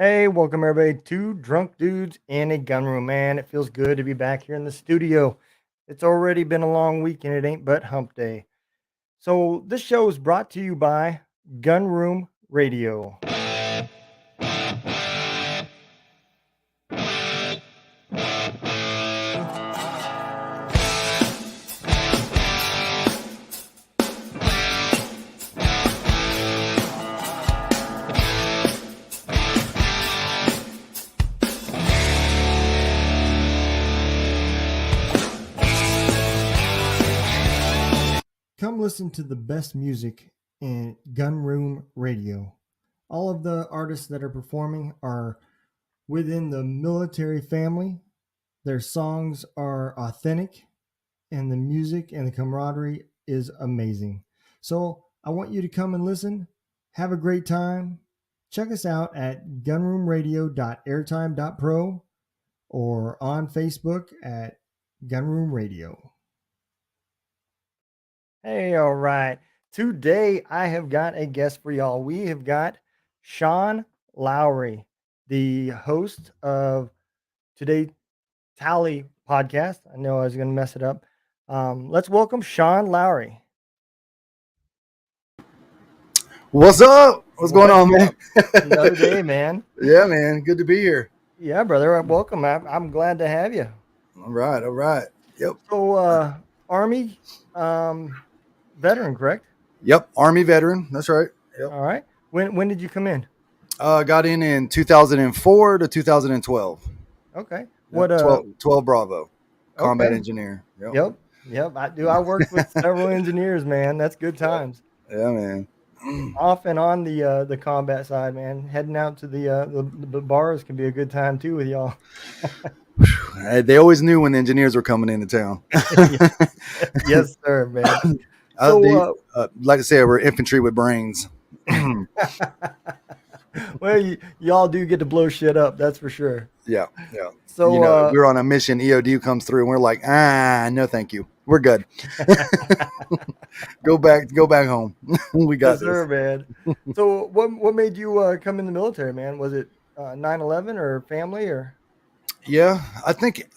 Hey, welcome everybody to Drunk Dudes in a Gun Room, man. It feels good to be back here in the studio. It's already been a long week and it ain't but hump day. So, this show is brought to you by Gun Room Radio. Come listen to the best music in Gun Room Radio. All of the artists that are performing are within the military family. Their songs are authentic, and the music and the camaraderie is amazing. So I want you to come and listen. Have a great time. Check us out at gunroomradio.airtime.pro or on Facebook at Gunroom Radio. Hey, all right. Today I have got a guest for y'all. We have got Shawn Laurie, the host of Today Tally podcast. I know I was going to mess it up. Let's welcome Shawn Laurie. What's up? What's going on, man? Another day, man. Yeah, man. Good to be here. Yeah, brother. Welcome. I'm glad to have you. All right. All right. Yep. So, Army veteran, correct? Yep. Army veteran. That's right. Yep. All right. When did you come in? Got in 2004 to 2012. Okay. What? 12 Bravo. Combat okay. engineer. Yep. I worked with several engineers, man. That's good times. Yeah, man. Off and on the combat side, man. Heading out to the bars can be a good time too with y'all. They always knew when the engineers were coming into town. Yes, sir, man. So, like I said, we're infantry with brains. Well, y'all do get to blow shit up, that's for sure. Yeah. So we're on a mission. EOD comes through, and we're like, no, thank you. We're good. Go back home. We got this, sir, man. So, what made you come in the military, man? Was it 9/11 or family or? Yeah, I think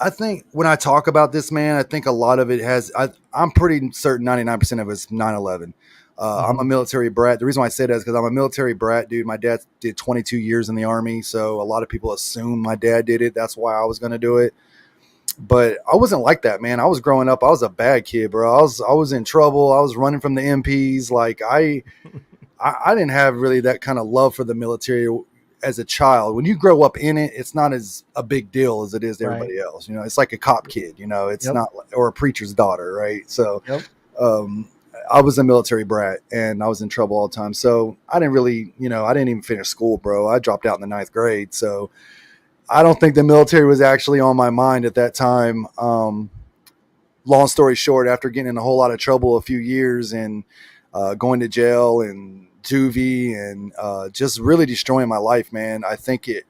when I talk about this, man, I think a lot of it has. I'm pretty certain 99% of it's 9/11. I'm a military brat. The reason why I say that is because I'm a military brat, dude. My dad did 22 years in the Army, so a lot of people assume my dad did it. That's why I was going to do it. But I wasn't like that, man. I was growing up. I was a bad kid, bro. I was in trouble. I was running from the MPs. Like I didn't have really that kind of love for the military as a child. When you grow up in it, it's not as a big deal as it is to everybody else. It's like a cop kid. It's not, or a preacher's daughter, right? So, I was a military brat and I was in trouble all the time. So I didn't really, I didn't even finish school, bro. I dropped out in the 9th grade. So I don't think the military was actually on my mind at that time. Long story short, after getting in a whole lot of trouble a few years and going to jail and juvie and just really destroying my life, man, I think it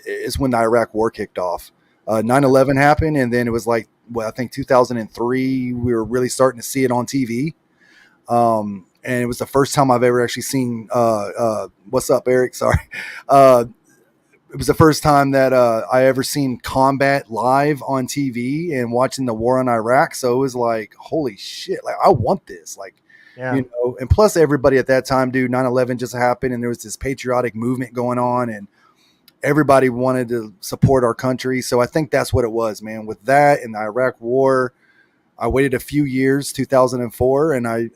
is when the Iraq war kicked off. 9/11 happened, and then it was like, I think 2003, we were really starting to see it on TV. And it was the first time I've ever actually seen, what's up, Eric? Sorry. It was the first time that I ever seen combat live on TV and watching the war in Iraq. So it was like, holy shit, like I want this. Like, and plus everybody at that time, dude, 9/11 just happened and there was this patriotic movement going on and everybody wanted to support our country. So I think that's what it was, man. With that and the Iraq war, I waited a few years, 2004, and I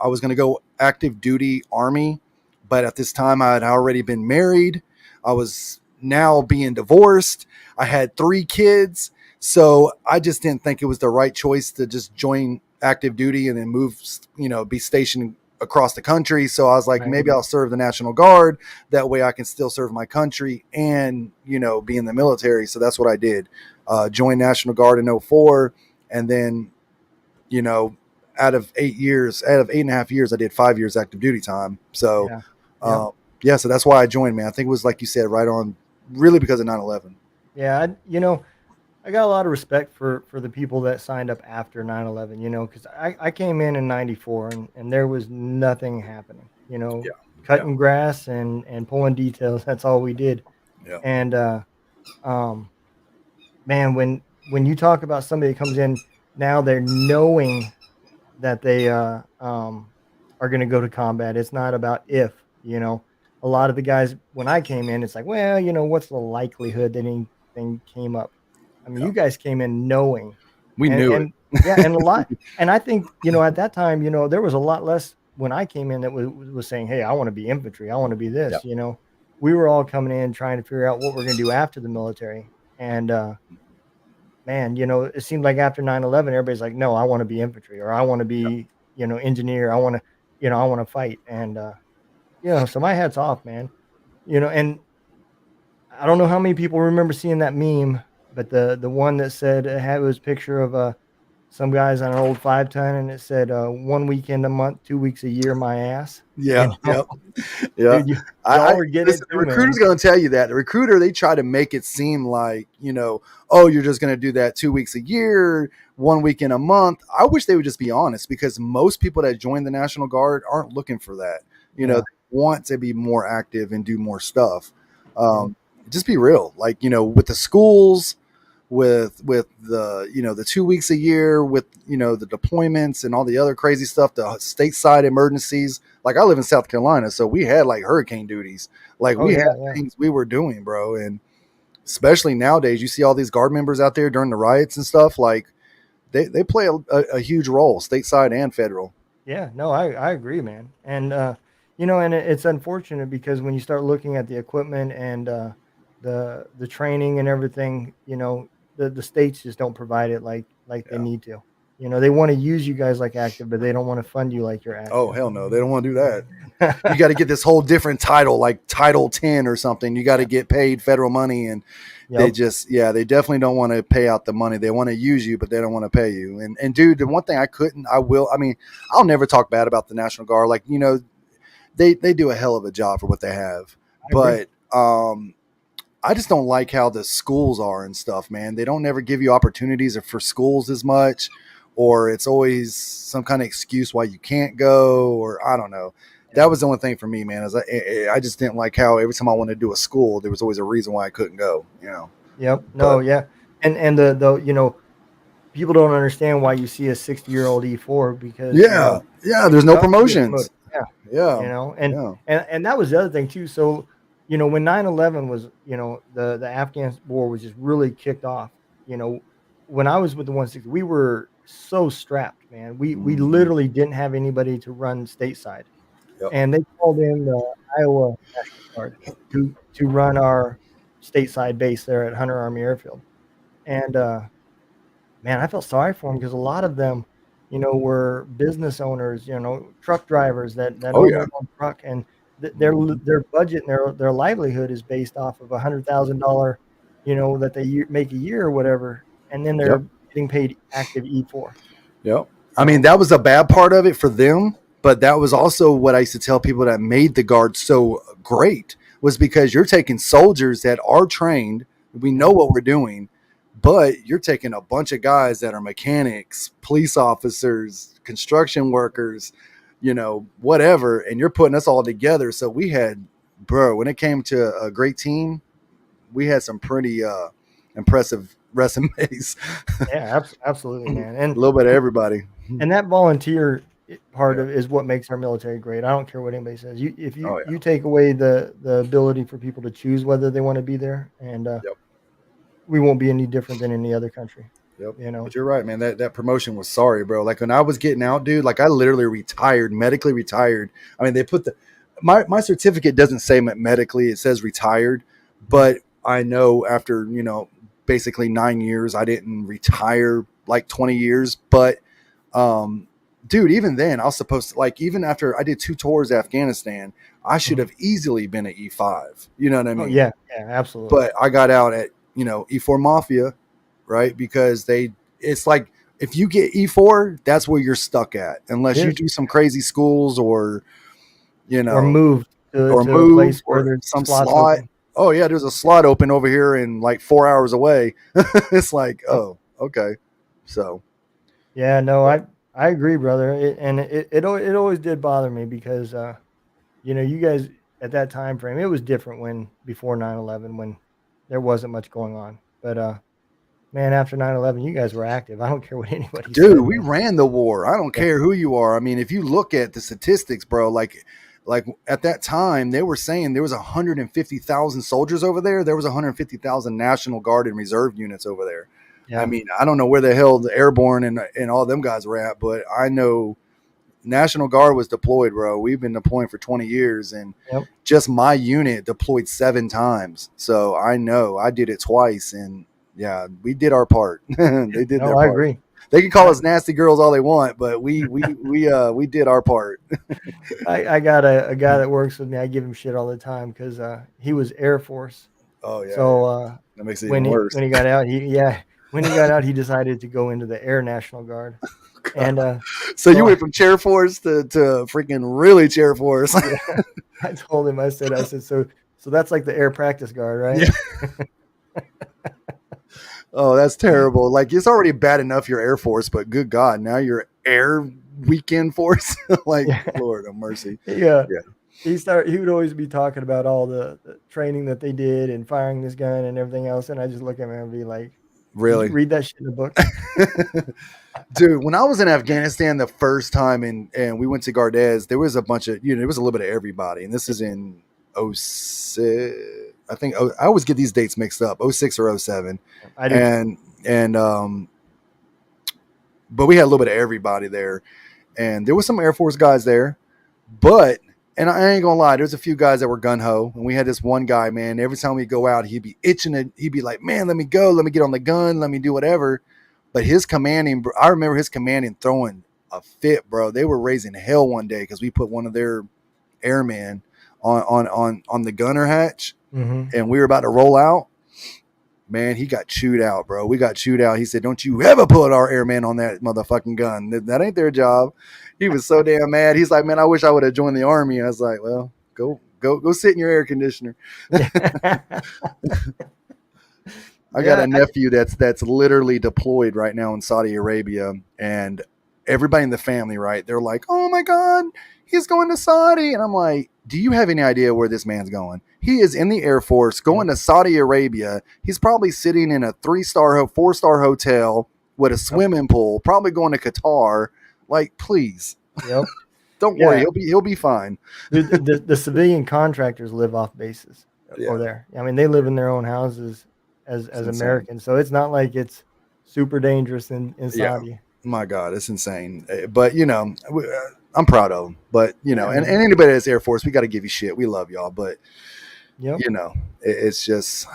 was going to go active duty Army. But at this time, I had already been married. I was now being divorced. I had 3 kids. So I just didn't think it was the right choice to just join active duty and then move, be stationed across the country. So I was like, maybe I'll serve the National Guard. That way I can still serve my country and, be in the military. So that's what I did. Joined National Guard in 2004. And then, out of 8.5 years, I did 5 years active duty time. So, so that's why I joined, man. I think it was, like you said, right on, really because of 9/11. Yeah, I got a lot of respect for the people that signed up after 9/11, because I came in 94 and there was nothing happening, cutting grass and pulling details. That's all we did. Yeah. And um, man, when you talk about somebody that comes in now, they're knowing that they are going to go to combat. It's not about if, you know. A lot of the guys when I came in, it's like, well, you know, what's the likelihood that anything came up? I mean, Yeah. you guys came in knowing, We knew it. and yeah, and a lot, and I think you know at that time, you know, there was a lot less when I came in that was saying, hey, I want to be infantry, I want to be Yeah. this, you know. We were all coming in trying to figure out what we're going to do after the military, and man, you know, it seemed like after 9/11, everybody's like, no, I want to be infantry or I want to be, you know, engineer. I want to, you know, I want to fight. And, you know, so my hat's off, man, you know, and I don't know how many people remember seeing that meme, but the one that said it had was picture of, some guys on an old 5 ton and it said, 1 weekend a month, 2 weeks a year, my ass, you Yeah. know, Yep. Yeah. dude, I y'all were getting listen. it The too, man. recruiter's going to tell you that. The recruiter, they try to make it seem like, oh, you're just going to do that 2 weeks a year, 1 week in a month. I wish they would just be honest, because most people that join the National Guard aren't looking for that. Yeah. They want to be more active and do more stuff. Yep. Just be real, like, with the schools, with the, the 2 weeks a year, with, the deployments and all the other crazy stuff, the stateside emergencies. Like, I live in South Carolina, so we had like hurricane duties. Like, Oh we had yeah. Yeah. things we were doing, bro. And especially nowadays, you see all these guard members out there during the riots and stuff. Like, they play a huge role, stateside and federal. Yeah, no, I agree, man. And you know, and it's unfortunate because when you start looking at the equipment and the training and everything, you know, the states just don't provide it like they Yeah. need to. You know, they want to use you guys like active, but they don't want to fund you like you're Oh, active. hell no, they don't want to do that. You got to get this whole different title, like Title 10 or something. You got to get paid federal money, and they Yep. just, yeah, they definitely don't want to pay out the money. They want to use you, but they don't want to pay you. And dude, the one thing I mean, I'll never talk bad about the National Guard. Like, they do a hell of a job for what they have, I agree. but I just don't like how the schools are and stuff, man. They don't never give you opportunities for schools as much, or it's always some kind of excuse why you can't go, or I don't know. Yeah. That was the only thing for me, man. Is I just didn't like how every time I wanted to do a school, there was always a reason why I couldn't go. Yep. No, But yeah. And the you know, people don't understand why you see a 60-year-old E4 because, you yeah, know, yeah, it's there's no tough to get promoted. promotions. Yeah. Yeah, You know, and yeah, and that was the other thing too. So, you know, when 9/11 was, you know, the Afghan war was just really kicked off, you know, when I was with the 160, we were so strapped, man. We hmm, literally didn't have anybody to run stateside. yep, And they called in the Iowa National Guard to run our stateside base there at Hunter Army Airfield. And man, I felt sorry for them because a lot of them, you know, were business owners, you know, truck drivers that oh own yeah, their own truck, and hmm, their budget and their livelihood is based off of $100,000, you know, that they make a year or whatever, and then yep. they're getting paid active E4. Yep. I mean, So that was a bad part of it for them, but that was also what I used to tell people that made the Guard so great, was because you're taking soldiers that are trained, we know yeah, what we're doing, but you're taking a bunch of guys that are mechanics, police officers, construction workers, whatever, and you're putting us all together. So we had, bro, when it came to a great team, we had some pretty impressive resumes. yeah, absolutely, man, A little bit of everybody. and that volunteer part Yeah. of is what makes our military great. I don't care what anybody says. You if Oh you yeah. take away the ability for people to choose whether they want to be there, and Yep. we won't be any different than any other country, Yep. you know? But you're right, man. That promotion was sorry, bro. Like, when I was getting out, dude, like, I literally retired, medically retired. I mean, they put my certificate doesn't say medically, it says retired, Yeah. but I know after, basically 9 years, I didn't retire like 20 years. But um dude, even then I was supposed to, like, even after I did 2 tours of Afghanistan, I should Mhm. have easily been an E5. You know what I Oh, mean? yeah, yeah, absolutely. But I got out at, E4 Mafia, right? Because it's like, if you get E4, that's where you're stuck at, It unless you is. do some crazy schools, or you Or know, moved or to a move, place where or there's some slots slot. open. Oh yeah, there's a slot open over here and like 4 hours away. It's like, Yep. oh, okay. So Yeah, no, but I agree, brother, it always did bother me because, you know, you guys at that time frame, it was different when before 9/11 when there wasn't much going on. But man, after 9/11, you guys were active. I don't care what anybody Dude, said, we man. ran the war. I don't Yeah. care who you are. I mean, if you look at the statistics, bro, like at that time they were saying there was 150,000 soldiers over there. There was 150,000 National Guard and Reserve units over there. I Yeah. mean, I don't know where the hell the airborne and all them guys were at, but I know National Guard was deployed, bro. We've been deploying for 20 years, and Yep. just my unit deployed 7 times. So I know I did it twice, and yeah, we did our part. They did No, their I part. agree. They can call us nasty girls all they want, but we did our part. I got a guy that works with me. I give him shit all the time because he was Air Force. Oh yeah, So that makes it when even he worse. when he got out, when he got out, he decided to go into the Air National Guard. And So you so went from chair force to freaking really chair force. yeah, I told him. I said so that's like the Air Practice Guard, right? Yeah. Oh, that's terrible. Like it's already bad enough you're Air Force, but good God, now you're Air Weekend Force. Like Yeah. Lord have mercy. Yeah. Yeah. He would always be talking about all the training that they did and firing this gun and everything else, and I just look at him and be like, "Did you Really? read that shit in a book?" Dude, when I was in Afghanistan the first time and we went to Gardez, there was a bunch of, there was a little bit of everybody. And this is in '06. I think I always get these dates mixed up, '06 or '07. I do too. And but we had a little bit of everybody there. And there was some Air Force guys there, but and I ain't gonna lie, there's a few guys that were gun ho, and we had this one guy, man. Every time we go out, he'd be itching it. He'd be like, "Man, let me go, let me get on the gun, let me do whatever." But his commanding, I remember his commanding throwing a fit, bro. They were raising hell one day because we put one of their airmen on the gunner hatch, Mm-hmm. and we were about to roll out. Man, he got chewed out, bro. We got chewed out. He said, "Don't you ever put our airmen on that motherfucking gun. That ain't their job." He was so damn mad. He's like, "Man, I wish I would have joined the army." I was like, "Well, go sit in your air conditioner." I got Yeah, a nephew that's literally deployed right now in Saudi Arabia, and everybody in the family, right? They're like, "Oh my God, he's going to Saudi," and I'm like, "Do you have any idea where this man's going? He is in the Air Force going to Saudi Arabia. He's probably sitting in a 3-star, 4-star hotel with a swimming pool, probably going to Qatar. Like, please, Yep. don't worry, Yeah. he'll be fine." The civilian contractors live off bases Yeah, over there. I mean, they live in their own houses it's as insane. Americans, so it's not like it's super dangerous in Yeah. Saudi. My God, it's insane. But I'm proud of them. But Yeah, and man. anybody that's Air Force, we got to give you shit. We love y'all, but Yep. it's just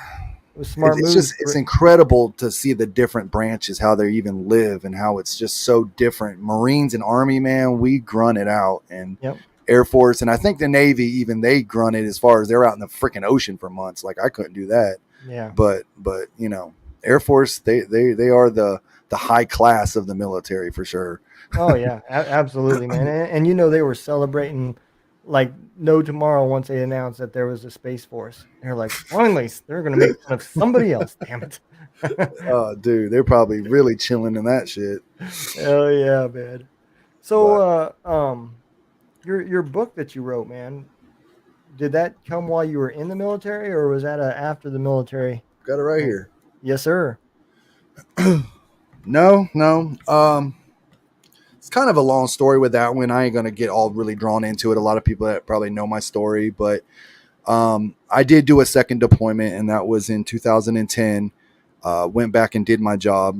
It was a smart it's move. just it's incredible to see the different branches, how they even live, and how it's just so different. Marines and Army, man, we grunt it out, and Yep. Air Force, and I think the Navy, even they grunt it as far as they're out in the freaking ocean for months. Like I couldn't do that. Yeah. But Air Force, they are the high class of the military for sure. Oh yeah, absolutely, man. And they were celebrating like no tomorrow once they announced that there was a space force. They're like, finally, they're gonna make fun of somebody else. Damn it. Oh, dude, they're probably really chilling in that shit. Hell yeah, man. So, But your book that you wrote, man, did that come while you were in the military, or was that after the military? got it right Oh, here. yes, sir. No, no. It's kind of a long story with that one. I ain't gonna get all really drawn into it. A lot of people that probably know my story, but I did do a second deployment, and that was in 2010. Went back and did my job.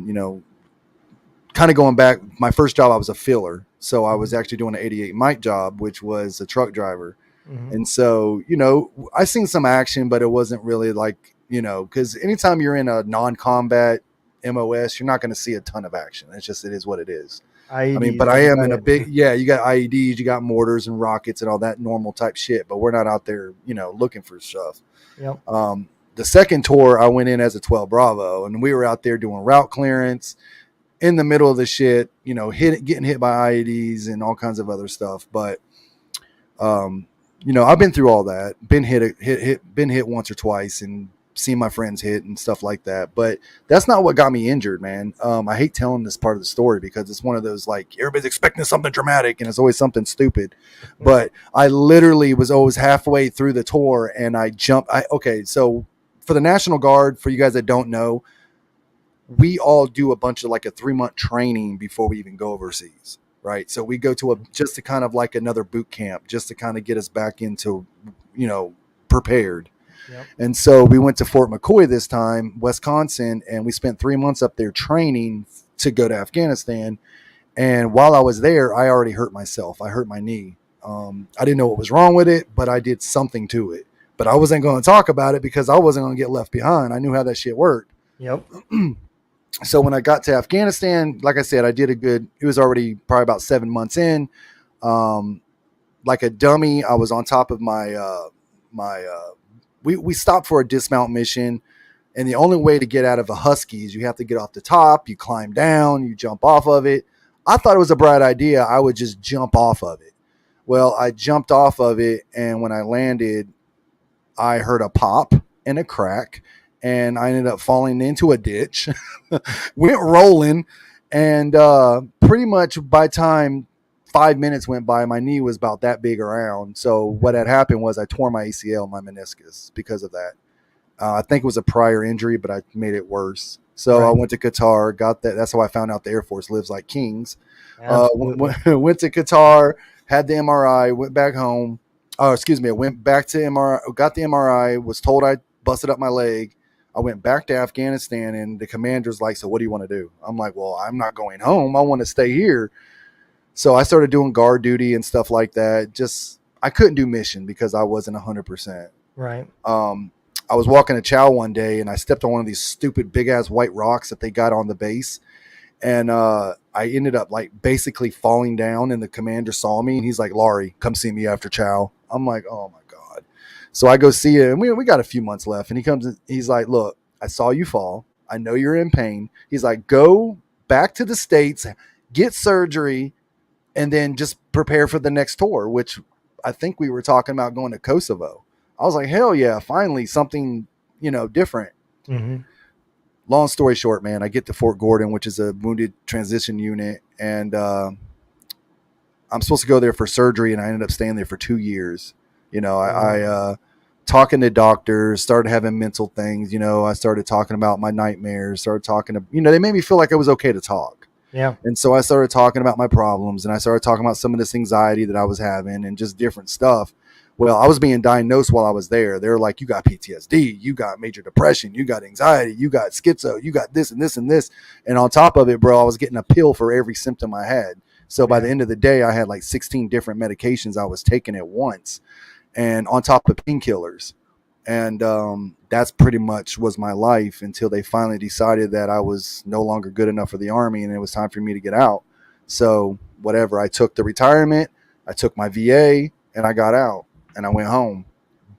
Kind of going back. My first job, I was a filler, so I was actually doing an 88 mic job, which was a truck driver. Mm-hmm. And so, I seen some action, but it wasn't really like, because anytime you're in a non-combat MOS, you're not going to see a ton of action. It is what it is. I mean, IEDs, but I that's am about in a it. big, yeah, you got IEDs, you got mortars and rockets and all that normal type shit, but we're not out there, looking for stuff. Yep. The second tour, I went in as a 12 Bravo, and we were out there doing route clearance in the middle of the shit, getting hit by IEDs and all kinds of other stuff. But, I've been through all that, been hit once or twice, and seen my friends hit and stuff like that. But that's not what got me injured, man. I hate telling this part of the story because it's one of those, like, everybody's expecting something dramatic and it's always something stupid. But I literally was always halfway through the tour and I jumped. Okay, so for the National Guard, for you guys that don't know, we all do a bunch of like a 3-month training before we even go overseas, right? So we go to just to kind of like another boot camp, just to kind of get us back into, prepared. Yep. And so we went to Fort McCoy this time, Wisconsin, and we spent 3 months up there training to go to Afghanistan. And while I was there, I already hurt myself. I hurt my knee. I didn't know what was wrong with it, but I did something to it. But I wasn't going to talk about it because I wasn't going to get left behind. I knew how that shit worked. Yep. So when I got to Afghanistan, like I said, I did it was already probably about 7 months in. Like a dummy, I was on top of we stopped for a dismount mission. And the only way to get out of a Husky is you have to get off the top, you climb down, you jump off of it. I thought it was a bright idea. I would just jump off of it. Well, I jumped off of it, and when I landed, I heard a pop and a crack, and I ended up falling into a ditch, went rolling, and pretty much by time 5 minutes went by, my knee was about that big around. So what had happened was I tore my ACL, my meniscus, because of that. I think it was a prior injury, but I made it worse. So I went to Qatar, got that. That's how I found out the Air Force lives like kings. Went to Qatar, had the MRI, went back home. Oh, excuse me. I went back to MRI, got the MRI, was told I busted up my leg. I went back to Afghanistan, and the commander's like, so what do you want to do? I'm like, well, I'm not going home. I want to stay here. So I started doing guard duty and stuff like that. Just, I couldn't do mission because I wasn't 100%. Right. I was walking a chow one day and I stepped on one of these stupid big ass white rocks that they got on the base. And I ended up like basically falling down, and the commander saw me and he's like, Laurie, come see me after chow. I'm like, oh my God. So I go see him, and we got a few months left, and he comes and he's like, look, I saw you fall. I know you're in pain. He's like, go back to the States, get surgery, and then just prepare for the next tour, which I think we were talking about going to Kosovo. I was like, hell yeah, finally something, different. Mm-hmm. Long story short, man, I get to Fort Gordon, which is a wounded transition unit, and I'm supposed to go there for surgery, and I ended up staying there for 2 years. I talking to doctors, started having mental things. I started talking about my nightmares, started talking to, they made me feel like it was okay to talk. Yeah. And so I started talking about my problems, and I started talking about some of this anxiety that I was having and just different stuff. Well, I was being diagnosed while I was there. They're like, you got PTSD, you got major depression, you got anxiety, you got schizo, you got this and this and this. And on top of it, bro, I was getting a pill for every symptom I had. So by the end of the day, I had like 16 different medications I was taking at once, and on top of painkillers. And that's pretty much was my life until they finally decided that I was no longer good enough for the Army and it was time for me to get out. So whatever, I took the retirement, I took my VA, and I got out. And I went home.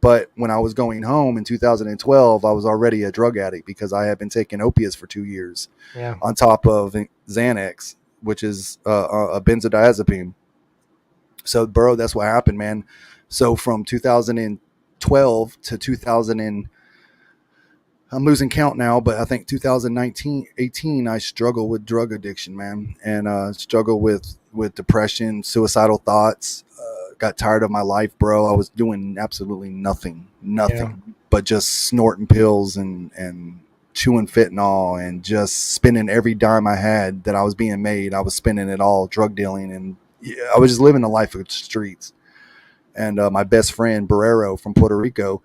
But when I was going home in 2012, I was already a drug addict because I had been taking opiates for 2 years on top of Xanax, which is a benzodiazepine. So, bro, that's what happened, man. So from 2012 to 2000 I'm losing count now, but I think 2019, 18, I struggled with drug addiction, man, and struggled with depression, suicidal thoughts. Got tired of my life, bro. I was doing absolutely nothing but just snorting pills and chewing fentanyl and just spending every dime I had that I was being made. I was spending it all drug dealing, and I was just living the life of the streets. And my best friend, Barrero from Puerto Rico,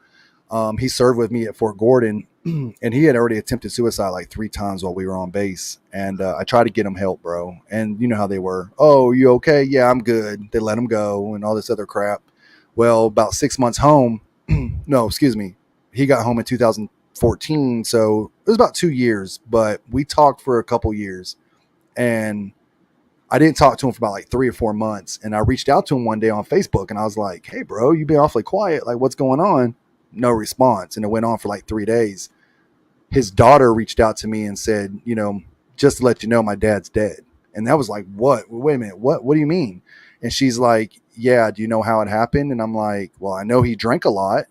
he served with me at Fort Gordon, and he had already attempted suicide like 3 times while we were on base. And I tried to get him help, bro. And you know how they were. Oh, you okay? Yeah, I'm good. They let him go and all this other crap. Well, about 6 months home. No, excuse me. He got home in 2014. So it was about 2 years, but we talked for a couple years. And I didn't talk to him for about like 3 or 4 months. And I reached out to him one day on Facebook, and I was like, hey, bro, you've been awfully quiet. Like, what's going on? No response. And it went on for like 3 days. His daughter reached out to me and said, just to let you know, my dad's dead. And that was like, what? Wait a minute. What do you mean? And she's like, yeah, do you know how it happened? And I'm like, well, I know he drank a lot,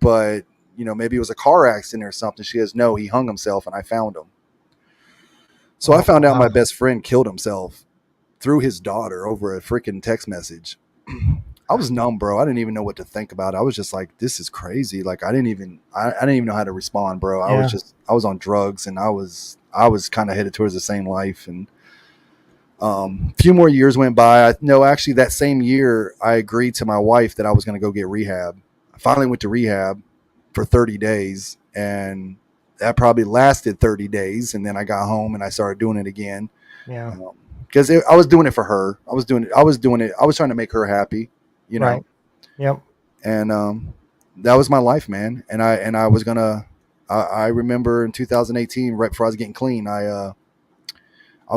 but maybe it was a car accident or something. She goes, no, he hung himself and I found him. So I Oh, found out my wow. best friend killed himself through his daughter over a freaking text message. I was numb, bro. I didn't even know what to think about it. I was just like, this is crazy. Like I didn't even know how to respond, bro. Yeah. I was on drugs and I was kind of headed towards the same life. And a few more years went by. No, actually, that same year, I agreed to my wife that I was going to go get rehab. I finally went to rehab for 30 days, and that probably lasted 30 days. And then I got home and I started doing it again Yeah. because I was doing it for her. I was doing it. I was doing it. I was trying to make her happy, you know. Right. Yep. And that was my life, man. And I was gonna. I remember in 2018, right before I was getting clean, I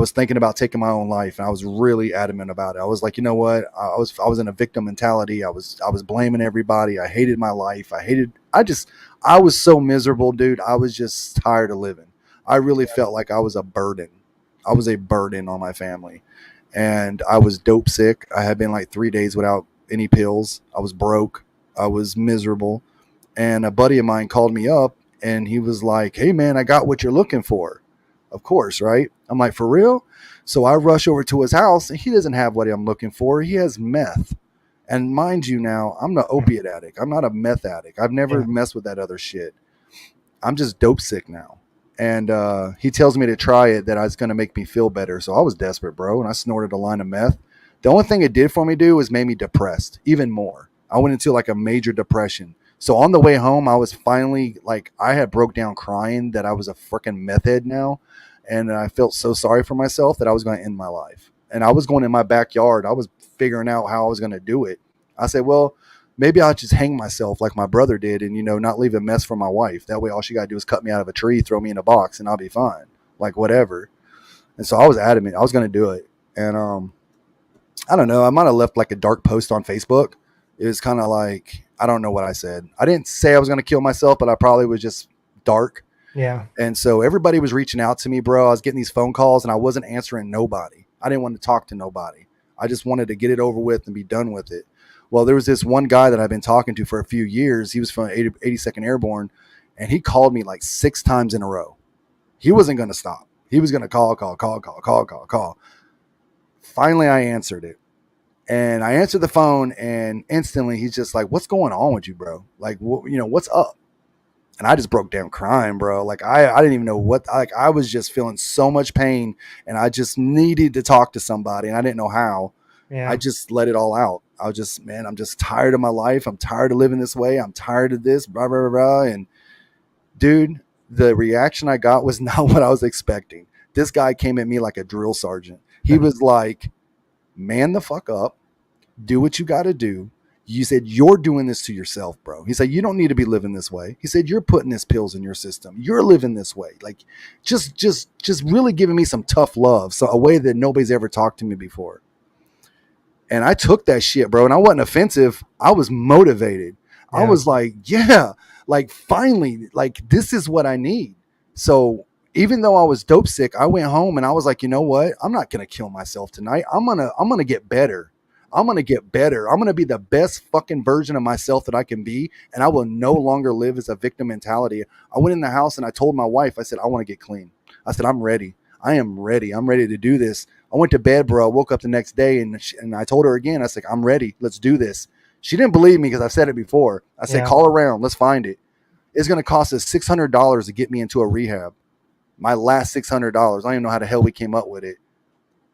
was thinking about taking my own life, and I was really adamant about it. I was like, you know what? I was in a victim mentality. I was blaming everybody. I hated my life. I was so miserable, dude. I was just tired of living. I really felt like I was a burden. I was a burden on my family, and I was dope sick. I had been like 3 days without any pills. I was broke. I was miserable, and a buddy of mine called me up, and he was like, "Hey, man, I got what you're looking for." Of course, right? I'm like, for real? So I rush over to his house and he doesn't have what I'm looking for. He has meth. And mind you, now I'm an opiate addict. I'm not a meth addict. I've never Yeah. messed with that other shit. I'm just dope sick now. And he tells me to try it, that it's going to make me feel better. So I was desperate, bro. And I snorted a line of meth. The only thing it did for me, dude, was made me depressed even more. I went into like a major depression. So on the way home, I was finally like, I had broke down crying that I was a freaking meth head now. And I felt so sorry for myself that I was going to end my life. And I was going in my backyard. I was figuring out how I was going to do it. I said, well, maybe I'll just hang myself like my brother did and, not leave a mess for my wife. That way, all she got to do is cut me out of a tree, throw me in a box, and I'll be fine. Like, whatever. And so I was adamant. I was going to do it. And I don't know. I might have left like a dark post on Facebook. It was kind of like, I don't know what I said. I didn't say I was going to kill myself, but I probably was just dark. Yeah. And so everybody was reaching out to me, bro. I was getting these phone calls and I wasn't answering nobody. I didn't want to talk to nobody. I just wanted to get it over with and be done with it. Well, there was this one guy that I've been talking to for a few years. He was from 82nd Airborne, and he called me like 6 times in a row. He wasn't going to stop. He was going to call. Finally, I answered it. And I answered the phone, and instantly he's just like, what's going on with you, bro? Like, what's up? And I just broke down crying, bro. Like I didn't even know what, like I was just feeling so much pain and I just needed to talk to somebody and I didn't know how. I Yeah. just let it all out. I was just, man, I'm just tired of my life. I'm tired of living this way. I'm tired of this, blah, blah, blah, blah. And dude, the reaction I got was not what I was expecting. This guy came at me like a drill sergeant. He was like, man the fuck up, do what you got to do. You said you're doing this to yourself, bro. He said you don't need to be living this way. He said you're putting these pills in your system. You're living this way. Like just really giving me some tough love, so a way that nobody's ever talked to me before. And I took that shit, bro. And I wasn't offensive. I was motivated. I Yeah. was like, yeah, like finally, like this is what I need. So even though I was dope sick, I went home and I was like, you know what? I'm not gonna kill myself tonight. I'm gonna get better. I'm gonna get better. I'm gonna be the best fucking version of myself that I can be, and I will no longer live as a victim mentality. I went in the house and I told my wife, I said, I want to get clean. I said, I'm ready. I am ready. I'm ready to do this. I went to bed, bro. I woke up the next day and I told her again, I was like, I'm ready. Let's do this. She didn't believe me because I've said it before. I said, Yeah. call around. Let's find it. It's going to cost us $600 to get me into a rehab. My last $600. I don't even know how the hell we came up with it.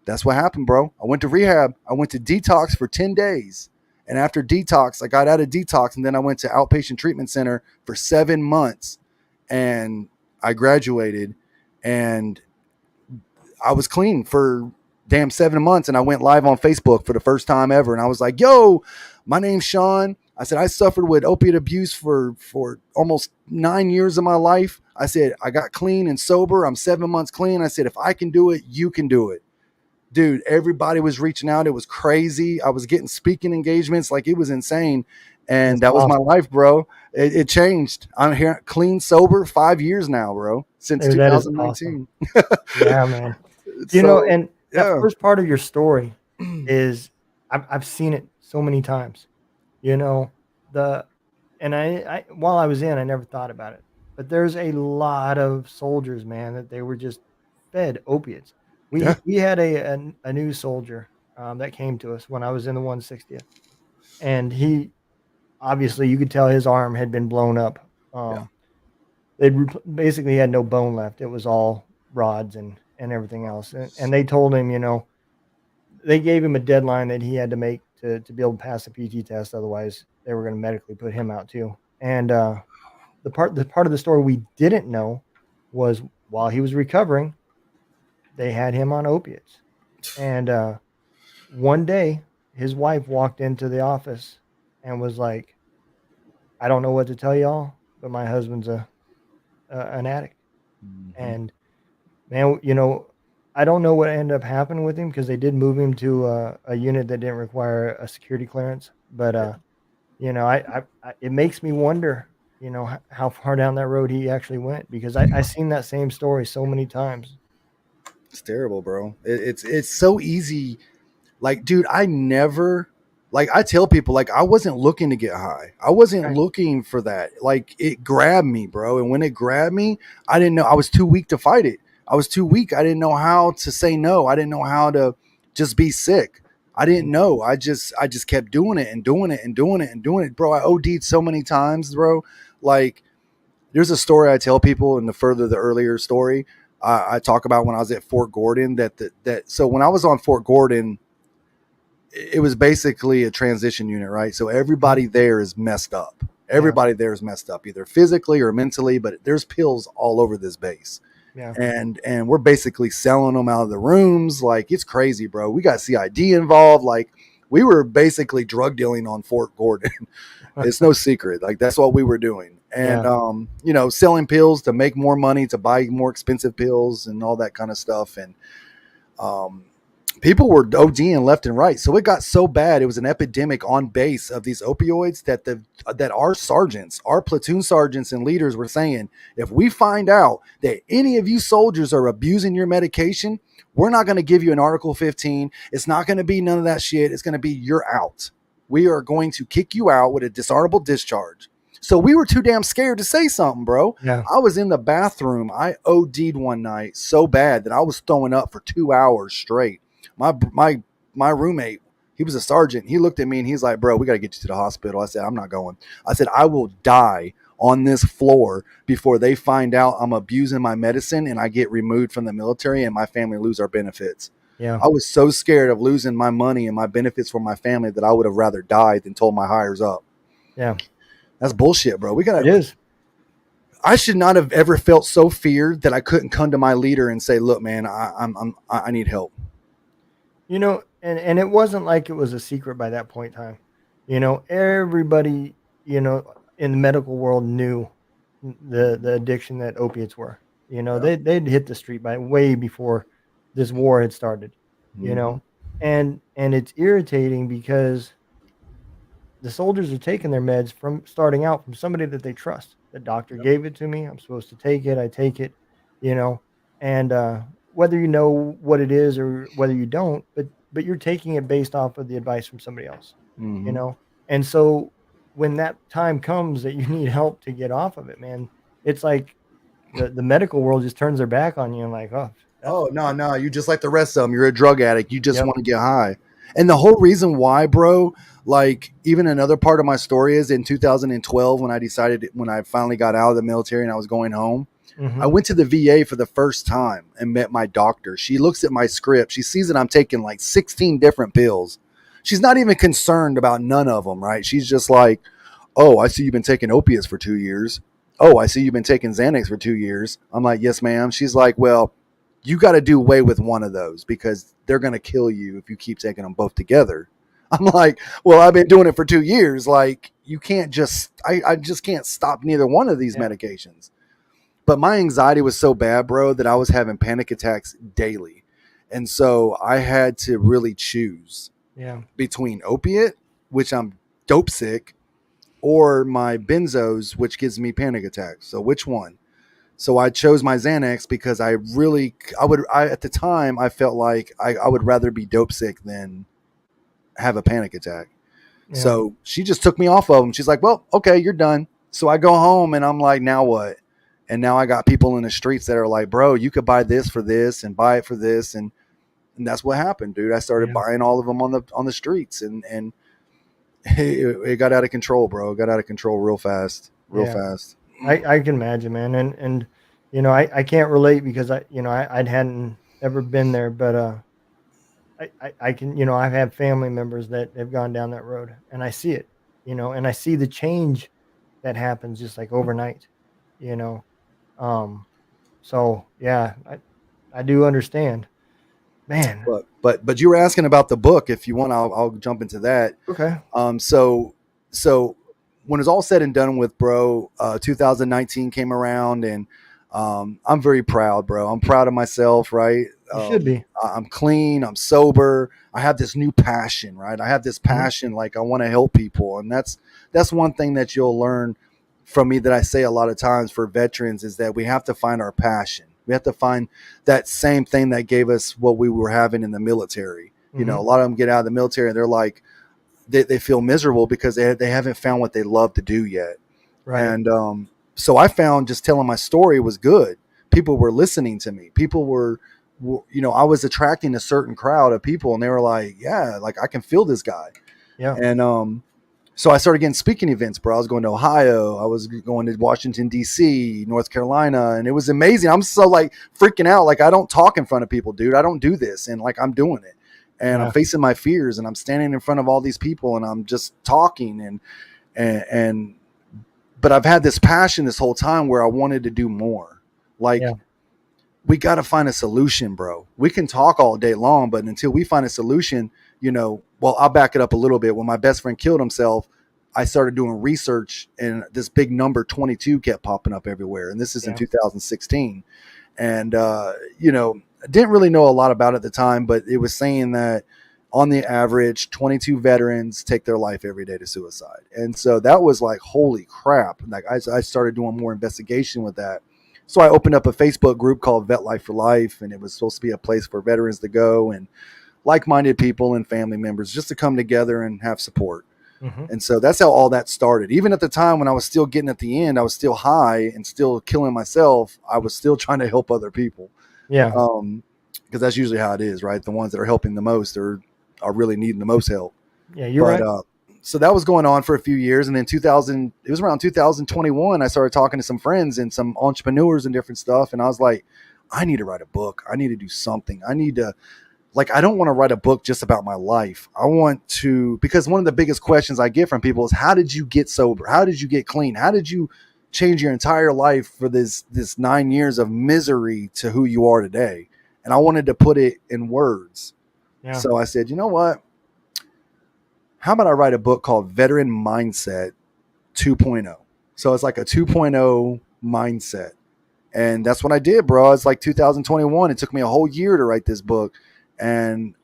That's what happened, bro. I went to rehab. I went to detox for 10 days. And after detox, I got out of detox and then I went to outpatient treatment center for 7 months and I graduated and I was clean for damn 7 months. And I went live on Facebook for the first time ever. And I was like, yo, my name's Shawn. I said, I suffered with opiate abuse for almost 9 years of my life. I said, I got clean and sober. I'm 7 months clean. I said, if I can do it, you can do it. Dude, everybody was reaching out. It was crazy. I was getting speaking engagements. Like it was insane. And That's that was my awesome. life, bro. It changed. I'm here clean, sober 5 years now, bro, since Dude, that is awesome. 2019. Yeah, man. So, And that yeah. first part of your story is I've seen it so many times. You know, the and I while I was in, I never thought about it. But there's a lot of soldiers, man, that they were just fed opiates. Yeah. We had a new soldier that came to us when I was in the 160th, and he obviously you could tell his arm had been blown up. Yeah. They basically had no bone left. It was all rods and everything else. And they told him, they gave him a deadline that he had to make to be able to pass the PT test. Otherwise, they were going to medically put him out too. And the part of the story we didn't know was while he was recovering, they had him on opiates. And one day, his wife walked into the office and was like, "I don't know what to tell y'all, but my husband's an addict." Hmm. And man, I don't know what ended up happening with him because they did move him to a unit that didn't require a security clearance. But it makes me wonder, how far down that road he actually went because I seen that same story so many times. It's terrible, bro. It's so easy. Like, dude, I never, like, I tell people, like, I wasn't looking to get high. I wasn't Right. looking for that. Like, it grabbed me, bro. And when it grabbed me, I didn't know. I was too weak to fight it. I was too weak. I didn't know how to say no. I didn't know how to just be sick. I didn't know. I just kept doing it and doing it and doing it and doing it, bro. I OD'd so many times, bro. Like, there's a story I tell people, and to further the earlier story, I talk about when I was at Fort Gordon. So when I was on Fort Gordon, it was basically a transition unit, right? So Mhm. everybody there is messed up. Yeah. Everybody there is messed up, either physically or mentally. But there's pills all over this base, Yeah. and we're basically selling them out of the rooms. Like, it's crazy, bro. We got CID involved. Like, we were basically drug dealing on Fort Gordon. It's no secret. Like, that's what we were doing. And Yeah. selling pills to make more money, to buy more expensive pills and all that kind of stuff. And um, people were ODing left and right. So it got so bad. It was an epidemic on base of these opioids that our sergeants, our platoon sergeants and leaders were saying, if we find out that any of you soldiers are abusing your medication, we're not going to give you an Article 15. It's not going to be none of that shit. It's going to be you're out. We are going to kick you out with a dishonorable discharge. So we were too damn scared to say something, bro. Yeah. I was in the bathroom. I OD'd one night so bad that I was throwing up for 2 hours straight. My roommate, he was a sergeant. He looked at me and he's like, "Bro, we got to get you to the hospital." I said, "I'm not going." I said, "I will die on this floor before they find out I'm abusing my medicine and I get removed from the military and my family lose our benefits." Yeah. I was so scared of losing my money and my benefits for my family that I would have rather died than told my hires up. Yeah. That's bullshit, bro. We It gotta. is. I should not have ever felt so feared that I couldn't come to my leader and say, "Look, man, I need help." And it wasn't like it was a secret by that point in time. Everybody, in the medical world knew the addiction that opiates were. Yeah. They'd hit the street by way before this war had started, you Mm-hmm. know. And it's irritating because the soldiers are taking their meds from starting out from somebody that they trust. The doctor Yep. gave it to me. I'm supposed to take it. I take it, you know, and whether you know what it is or whether you don't, but you're taking it based off of the advice from somebody else, you Mm-hmm. know. And so when that time comes that you need help to get off of it, man, it's like the medical world just turns their back on you and like, oh, that's Oh no, no, you just like the rest of them. You're a drug addict. You just yep, want to get high. And the whole reason why, bro, like, even another part of my story is in 2012 when I finally got out of the military and I was going home. I mm-hmm, went to the VA for the first time and met my doctor. She looks at my script. She sees that I'm taking like 16 different pills. She's not even concerned about none of them, right? She's just like, "Oh, I see you've been taking opiates for 2 years. Oh, I see you've been taking Xanax for 2 years." I'm like, "Yes, ma'am." She's like, "Well, you got to do away with one of those because they're going to kill you if you keep taking them both together." I'm like, "Well, I've been doing it for 2 years. Like, you can't I just can't stop neither one of these yeah, medications." But my anxiety was so bad, bro, that I was having panic attacks daily. And so I had to really choose yeah, between opiate, which I'm dope sick, or my benzos, which gives me panic attacks. So which one? So I chose my Xanax because at the time, I felt like I would rather be dope sick than have a panic attack. Yeah. So she just took me off of them. She's like, well, okay, you're done. So I go home and I'm like, now what? And now I got people in the streets that are like, bro, you could buy this for this and buy it for this. And that's what happened, dude. I started Yeah. buying all of them on the streets, and it got out of control, bro. It got out of control real fast, real Yeah. fast. I can imagine, man. And I can't relate because I hadn't ever been there, but I can, I've had family members that have gone down that road, and I see it, and I see the change that happens just like overnight, you know. Um, so yeah, I do understand, man. But you were asking about the book. If you want, I'll jump into that. Okay. So when it's all said and done with, bro, 2019 came around, and I'm very proud, bro. I'm proud of myself, right? You should be. I'm clean. I'm sober. I have this new passion, right? I have this Mhm. passion, like I want to help people, and that's one thing that you'll learn from me that I say a lot of times for veterans is that we have to find our passion. We have to find that same thing that gave us what we were having in the military. You know, a Mhm. lot of them get out of the military and they're like, they feel miserable because they haven't found what they love to do yet. Right. And so I found just telling my story was good. People were listening to me. People I was attracting a certain crowd of people, and they were like, yeah, like I can feel this guy. Yeah. And so I started getting speaking events, bro. I was going to Ohio. I was going to Washington, D.C., North Carolina. And it was amazing. I'm so like freaking out. Like, I don't talk in front of people, dude. I don't do this. And like, I'm doing it. And I'm Yeah. facing my fears, and I'm standing in front of all these people, and I'm just talking. And but I've had this passion this whole time where I wanted to do more. Yeah. Like, we got to find a solution, bro. We can talk all day long, but until we find a solution, well, I'll back it up a little bit. When my best friend killed himself, I started doing research, and this big number 22 kept popping up everywhere. And this is in Yeah. 2016. And, I didn't really know a lot about it at the time, but it was saying that on the average, 22 veterans take their life every day to suicide. And so that was like, holy crap. Like I started doing more investigation with that. So I opened up a Facebook group called Vet Life for Life, and it was supposed to be a place for veterans to go and like-minded people and family members just to come together and have support. Mhm. And so that's how all that started. Even at the time when I was still getting at the end, I was still high and still killing myself. I was still trying to help other people. Yeah. Because that's usually how it is, right? The ones that are helping the most are really needing the most help. Yeah. You're But right. so that was going on for a few years, and then it was around 2021. I started talking to some friends and some entrepreneurs and different stuff, and I was like, I need to write a book. I need to do something. I don't want to write a book just about my life. I want to, because one of the biggest questions I get from people is, how did you get sober? How did you get clean? How did you change your entire life for this 9 years of misery to who you are today? And I wanted to put it in words. Yeah. So I said, you know what? How about I write a book called Veteran Mindset 2.0? So it's like a 2.0 mindset. And that's what I did, bro. It's like 2021. It took me a whole year to write this book. And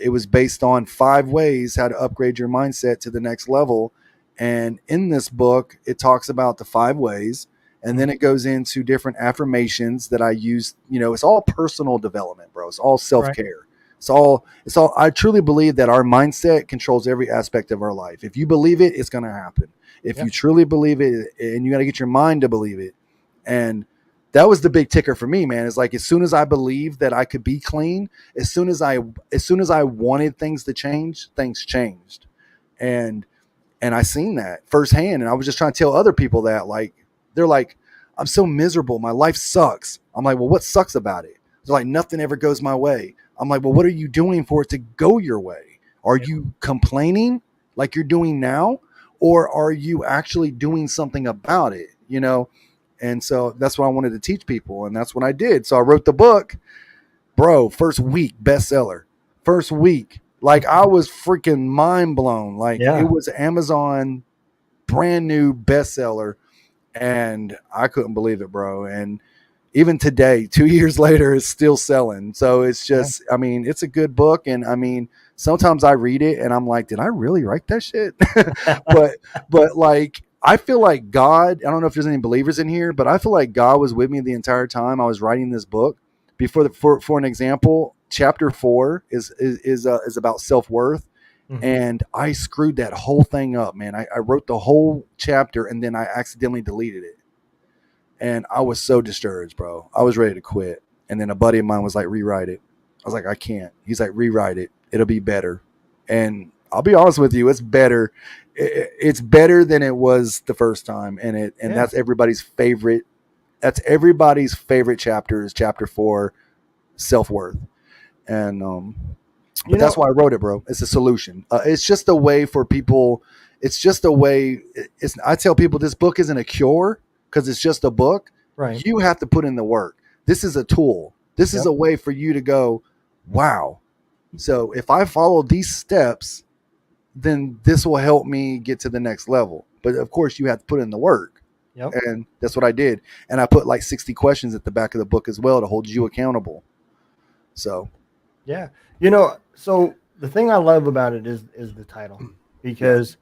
it was based on 5 ways how to upgrade your mindset to the next level. And in this book, it talks about the 5 ways. And then Mhm. it goes into different affirmations that I use. It's all personal development, bro. It's all self Right. care. It's all, I truly believe that our mindset controls every aspect of our life. If you believe it, it's going to happen. If Yeah. you truly believe it, and you got to get your mind to believe it. And that was the big ticker for me, man. It's like, as soon as I believed that I could be clean, as soon as I wanted things to change, things changed. And I seen that firsthand. And I was just trying to tell other people that, like, they're like, I'm so miserable. My life sucks. I'm like, well, what sucks about it? They're like, nothing ever goes my way. I'm like, well, what are you doing for it to go your way? Are Yeah. you complaining like you're doing now? Or are you actually doing something about it? And so that's what I wanted to teach people. And that's what I did. So I wrote the book, bro. First week, bestseller. First week. Like, I was freaking mind blown. Like, it Yeah. was Amazon brand new bestseller. And I couldn't believe it, bro. And even today, 2 years later, it's still selling. So it's Yeah. just, I mean, it's a good book. And I mean, sometimes I read it and I'm like, did I really write that shit? but like, I feel like God, I don't know if there's any believers in here, but I feel like God was with me the entire time I was writing this book. For an example, chapter 4 is about self-worth. Mhm. and I screwed that whole thing up, man. I wrote the whole chapter and then I accidentally deleted it. And I was so discouraged, bro. I was ready to quit. And then a buddy of mine was like, rewrite it. I was like, I can't. He's like, rewrite it. It'll be better. And I'll be honest with you, it's better. It's better than it was the first time. And Yeah. that's everybody's favorite. That's everybody's favorite chapter is chapter 4, self worth. And You but that's know, why I wrote it, bro. It's a solution. It's just a way for people. It's just a way. It's. I tell people this book isn't a cure because it's just a book. right. You have to put in the work. This is a tool. This is Yep. a way for you to go, wow. So if I follow these steps, then this will help me get to the next level. But of course, you have to put in the work. Yep. And that's what I did. And I put like 60 questions at the back of the book as well to hold you accountable. So, Yeah. So the thing I love about it is the title, yeah. because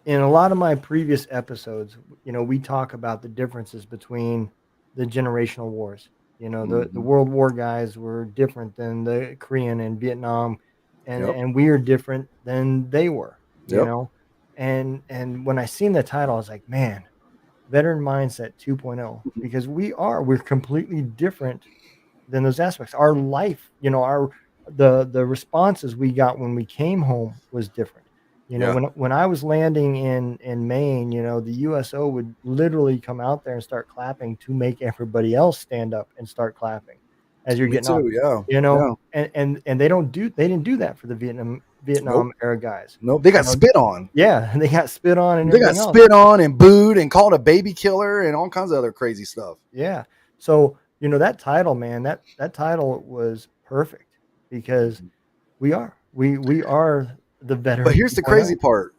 in a lot of my previous episodes, we talk about the differences between the generational wars. The Mm-hmm. World War guys were different than the Korean and Vietnam, and Yep. and we are different than they were. You Yep. know, and when I seen the title, I was like, man, veteran mindset 2.0, because we're completely different than those aspects. Our life, the responses we got when we came home was different. Yeah. When I was landing in Maine, the USO would literally come out there and start clapping to make everybody else stand up and start clapping as you're Me getting off. too. Yeah. You know, Yeah. and they didn't do that for the Nope. Vietnam era guys. Nope. They You got know, spit on. yeah, they got spit on and They got everything else. spit on and booed and called a baby killer and all kinds of other crazy stuff. Yeah. So, that title, man, that title was perfect, because we are the But veteran here's the 2.0. crazy part.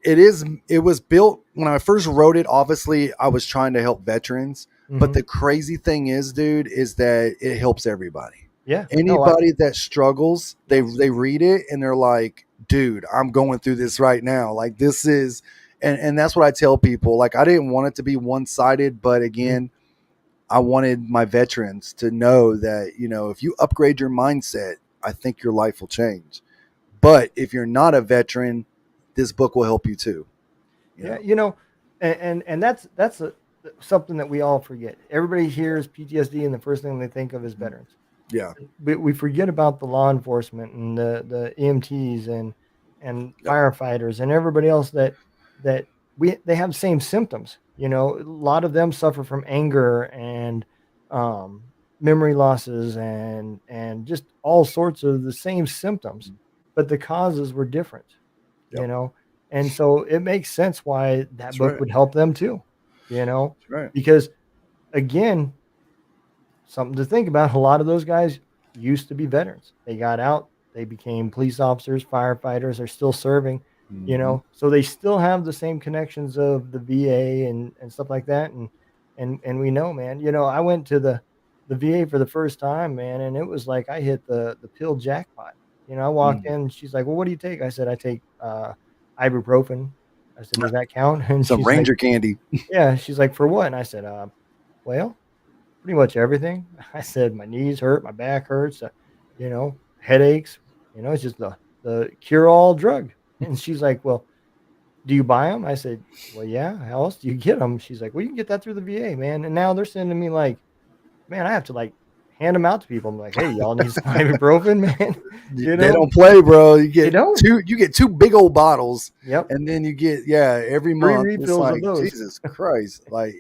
It was built when I first wrote it. Obviously, I was trying to help veterans. But Mhm. the crazy thing is, dude, is that it helps everybody. Yeah. No, Anybody that struggles, yes. they read it and they're like, dude, I'm going through this right now. Like this is and that's what I tell people. Like I didn't want it to be one sided, but Mhm. again, I wanted my veterans to know that, if you upgrade your mindset, I think your life will change. But if you're not a veteran, this book will help you too. You Yeah, know? and that's something that we all forget. Everybody hears PTSD, and the first thing they think of is veterans. Yeah. But we forget about the law enforcement and the EMTs and Yep. firefighters and everybody else that they have the same symptoms. A lot of them suffer from anger and um, memory losses and just all sorts of the same symptoms, but the causes were different. you Yep. know and so it makes sense why that That's book right. would help them too, you know That's right. because, again, something to think about. A lot of those guys used to be veterans. They got out, they became police officers, firefighters, are still serving, Mm-hmm. so they still have the same connections of the VA and stuff like that. And we know, man, I went to the VA for the first time, man, and it was like I hit the pill jackpot. I walked Mm. in, she's like, "Well, what do you take?" I said, "I take ibuprofen." I said, "Does that count?" And Some she's like, Ranger candy. "Yeah." She's like, "For what?" And I said, "Well, pretty much everything." I said, "My knees hurt, my back hurts, headaches. It's just the cure all drug." And she's like, "Well, do you buy them?" I said, "Well, yeah. How else do you get them?" She's like, "Well, you can get that through the VA, man." And now they're sending me, like, man, I have to, like, hand them out to people. I'm like, "Hey, y'all need some ibuprofen, man." you They know, don't play, bro. they don't. You get two big old bottles, Yep, and then you get every 3 month. It's refills of like those. Jesus Christ. Like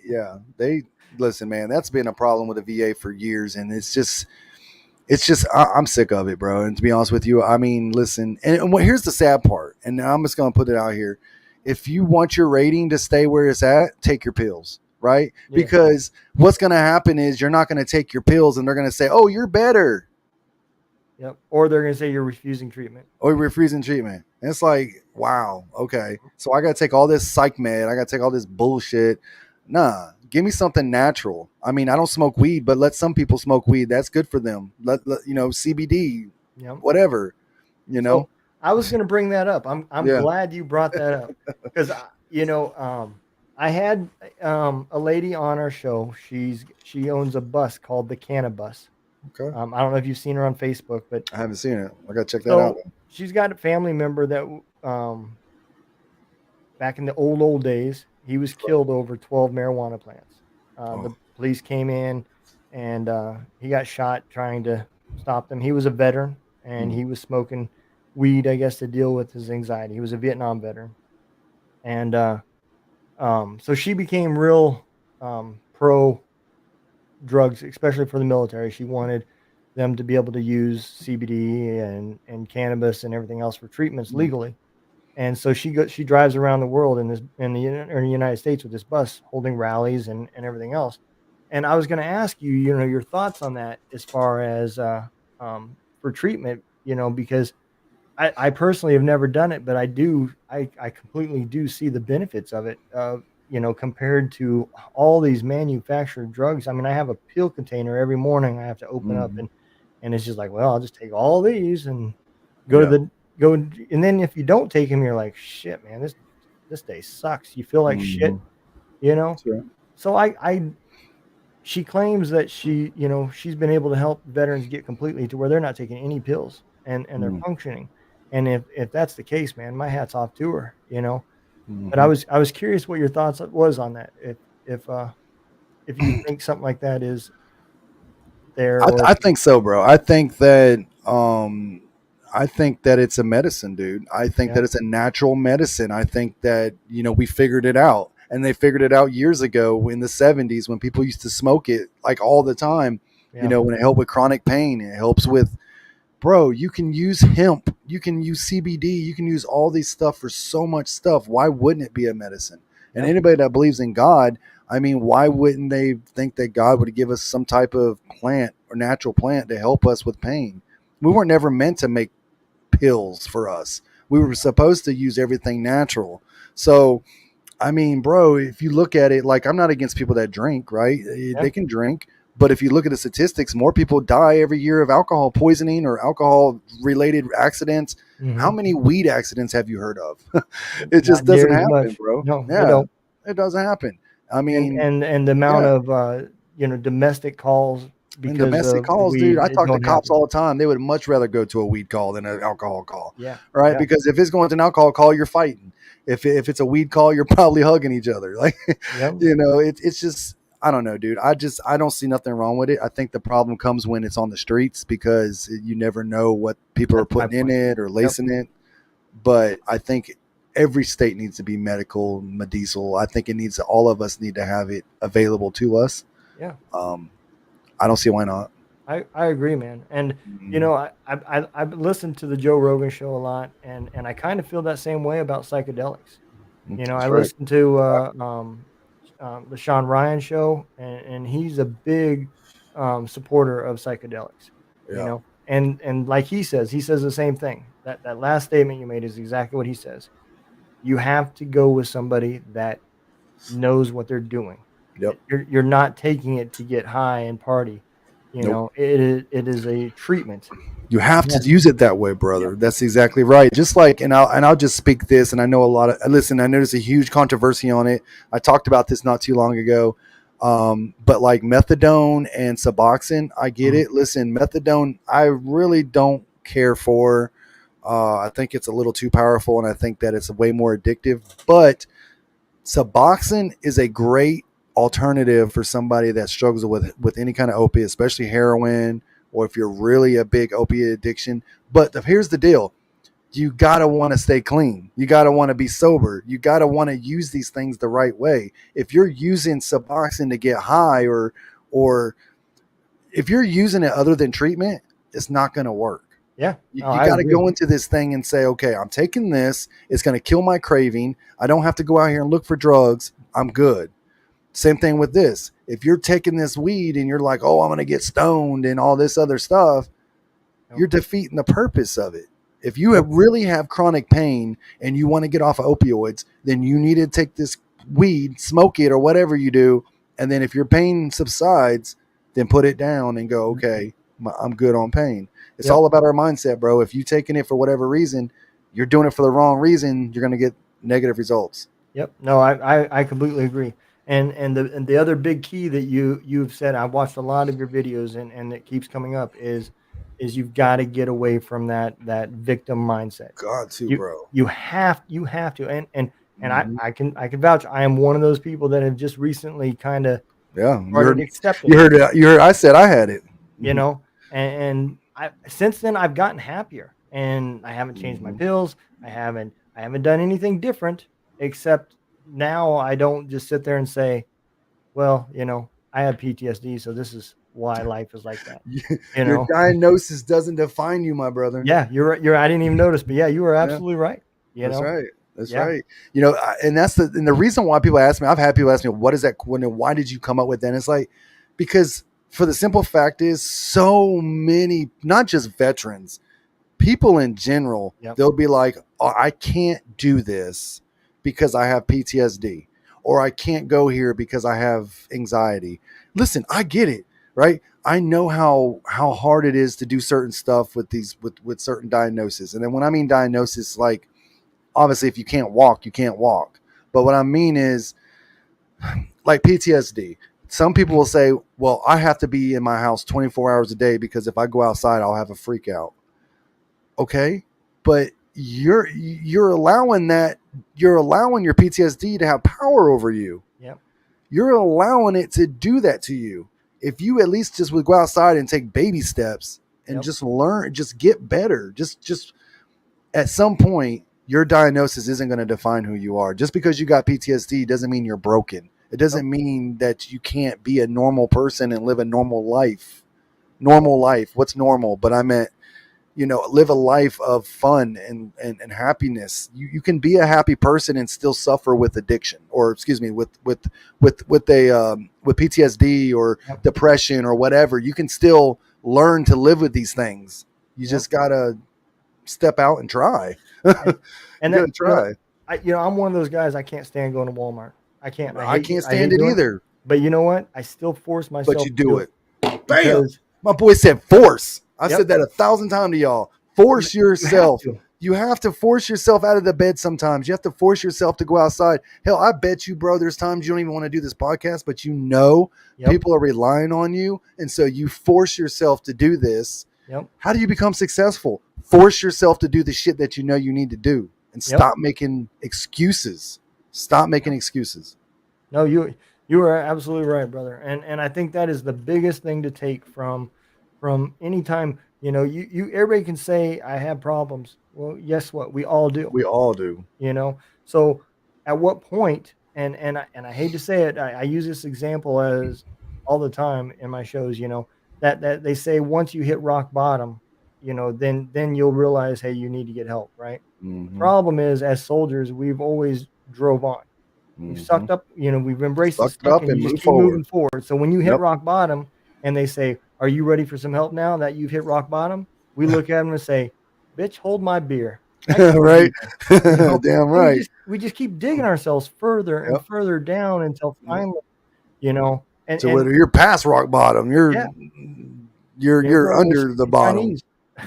they listen, man. That's been a problem with the VA for years, and I'm sick of it, bro. And to be honest with you, I mean, listen, and here's the sad part, and I'm just gonna put it out here. If you want your rating to stay where it's at, take your pills, right? Yeah, Because what's gonna happen is you're not gonna take your pills, and they're gonna say, "Oh, you're better." yep. Or they're gonna say you're refusing treatment. Or refusing treatment. And it's like, wow, okay. So I gotta take all this psych med, I gotta take all this bullshit. Nah, give me something natural. I mean, I don't smoke weed, but let some people smoke weed. That's good for them. CBD, Yep. whatever, you know? So I was going to bring that up. I'm Yeah. glad you brought that up, because I had a lady on our show. She owns a bus called the Cannabis, Okay. I don't know if you've seen her on Facebook, but I haven't seen it. I gotta check that out. so she's got a family member that back in the old days, he was killed over 12 marijuana plants. Oh. The police came in and he got shot trying to stop them. He was a veteran and Mm, he was smoking weed, I guess, to deal with his anxiety. He was a Vietnam veteran. And so she became real pro drugs, especially for the military. She wanted them to be able to use CBD and cannabis and everything else for treatments mm, legally. And so she drives around the world in the United States with this bus holding rallies and everything else. And I was going to ask you, your thoughts on that as far as for treatment, because I personally have never done it, but I completely do see the benefits of it. Compared to all these manufactured drugs. I mean, I have a pill container every morning I have to open up, mhm. and it's just like, well, I'll just take all these and go to Yeah. the go, and then if you don't take them, you're like, shit, man, this day sucks. You feel like shit, Mhm. you know. That's right. So I she claims that she's been able to help veterans get completely to where they're not taking any pills and they're Mm, functioning. And if that's the case, man, my hat's off to her. But I mhm. was I was curious what your thoughts was on that. If you think something like that is there or I think so, bro. I think that it's a medicine, dude. I think yeah, that it's a natural medicine. I think that, we figured it out. And they figured it out years ago in the 70s when people used to smoke it like all the time, yeah, when it helped with chronic pain, it helps with, bro, you can use hemp, you can use CBD, you can use all these stuff for so much stuff. Why wouldn't it be a medicine? And yep, anybody that believes in God, I mean, why wouldn't they think that God would give us some type of plant or natural plant to help us with pain? We weren't never meant to make pills for us. We were supposed to use everything natural. So I mean, bro, if you look at it, like, I'm not against people that drink, right? yeah, They can drink. But if you look at the statistics, more people die every year of alcohol poisoning or alcohol related accidents. How mhm. many weed accidents have you heard of? It Not just doesn't near as happen, much. bro. No, they Yeah, don't. it doesn't happen. I And mean, and and the amount yeah. of, domestic calls And because domestic of the calls, dude, weed, I it talk to don't cops happen. all the time. They would much rather go to a weed call than an alcohol call, Yeah, right? yeah, Because if it's going to an alcohol call, you're fighting. If it's a weed call, you're probably hugging each other. Like, yep, it's just, I don't know, dude. I don't see nothing wrong with it. I think the problem comes when it's on the streets because you never know what people are that's my putting in point. it or Yep, lacing it. But I think every state needs to be medical, medicinal. I think all of us need to have it available to us. yeah. Um, I don't see why not. I agree, man. And Mm, I've listened to the Joe Rogan show a lot, and I kind of feel that same way about psychedelics. I that's right. listened to the Shawn Ryan show, and he's a big supporter of psychedelics. Yeah. And like he says the same thing. That last statement you made is exactly what he says. You have to go with somebody that knows what they're doing. Yep. You're not taking it to get high and party. Nope. It is a treatment. You have to Yes. use it that way, Yeah. brother. That's exactly right. Just like, and I'll just speak this, and I know a lot of listen. I know there's a huge controversy on it. I talked about this not too long ago. But like methadone and Suboxone, I get Mhm. it. Listen, methadone, I really don't care for. I think it's a little too powerful, and I think that it's way more addictive. But Suboxone is a great alternative for somebody that struggles with any kind of opiate, especially heroin, or if you're really a big opiate addiction. But here's the deal: you gotta want to stay clean. You gotta want to be sober. You gotta want to use these things the right way. If you're using Suboxone to get high, or if you're using it other than treatment, it's not gonna work. Yeah. You, No, you I got to agree. go into this thing and say, okay, I'm taking this. It's going to kill my craving. I don't have to go out here and look for drugs. I'm good. Same thing with this. If you're taking this weed and you're like, oh, I'm going to get stoned and all this other stuff, Yep. you're defeating the purpose of it. If you Yep. really have chronic pain and you want to get off of opioids, then you need to take this weed, smoke it, or whatever you do. And then if your pain subsides, then put it down and go, Mhm. okay, I'm good on pain. It's Yep. all about our mindset, bro. If you taking it for whatever reason, you're doing it for the wrong reason, you're going to get negative results. Yep. No, I completely agree. And the other big key that you've said, I've watched a lot of your videos, and it keeps coming up, is you've got to get away from that victim mindset. God too, You bro. you have to, and Hmm. I can vouch. I am one of those people that have just recently kind of Yeah, started accepting you it. heard it. You heard. I said I had it. You know, and I since then I've gotten happier, and I haven't changed my Hmm. pills. I haven't done anything different, except now I don't just sit there and say, well, I have PTSD, so this is why life is like that. You Your know? diagnosis doesn't define you, my brother. Yeah, you're right. I didn't even notice, but yeah, you were Yeah, absolutely right. You that's know? right. That's Yeah. right. And the reason why people ask me. I've had people ask me, "What is that? Why did you come up with that?" And it's like because for the simple fact is, so many, not just veterans, people in general, Yep. they'll be like, oh, I can't do this because I have PTSD, or I can't go here because I have anxiety. Listen, I get it, right? I know how hard it is to do certain stuff with with certain diagnoses. And then when I mean diagnosis, like obviously if you can't walk, you can't walk. But what I mean is like PTSD. Some people will say, well, I have to be in my house 24 hours a day because if I go outside, I'll have a freak out. Okay, but you're allowing your PTSD to have power over you. Yep. You're allowing it to do that to you. If you at least just would go outside and take baby steps and Yep. just learn, just get better, just at some point your diagnosis isn't going to define who you are. Just because you got PTSD doesn't mean you're broken. It Yep. doesn't mean that you can't be a normal person and live a normal life. Yep. Normal life. What's normal? But I meant live a life of fun and happiness. You can be a happy person and still suffer with addiction, or excuse me, with PTSD or Yep. depression or whatever. You can still learn to live with these things. You Yep. just gotta step out and try. And, and You that gotta try. I'm one of those guys. I can't stand going to Walmart. I can't. I can't I stand hate it doing it. either. But you know what? I still force But myself you to do do it. it Bam! because My boy said force. I yep, said that 1,000 times to y'all. you, Force you have yourself. to. You have to force yourself out of the bed sometimes. You have to force yourself to go outside. Hell, I bet you, bro, there's times you don't even want to do this podcast, but Yep. people are relying on you. And so you force yourself to do this. Yep. How do you become successful? Force yourself to do the shit that you know you need to do and Yep. stop making excuses. Stop making excuses. No, you are absolutely right, brother. And I think that is the biggest thing to take from any time, you everybody can say I have problems. Well, guess what? We all do, We all do. you know. So at what point, and I hate to say it, I use this example as all the time in my shows, that they say once you hit rock bottom, then you'll realize, hey, you need to get help, right? The Mm-hmm. problem is, as soldiers, we've always drove on. We've Mm-hmm. sucked up, we've embraced the Suck it suck, up and and you just move keep moving forward. forward. So when you hit Yep. rock bottom and they say, "Are you ready for some help now that you've hit rock bottom?" We look at them and say, "Bitch, hold my beer. I can go Right? deeper." Damn And we right. just keep digging ourselves further and Yep. further down until Yep. finally, you know, So whether you're past rock bottom, yeah, you're we'll under the speak bottom. Chinese.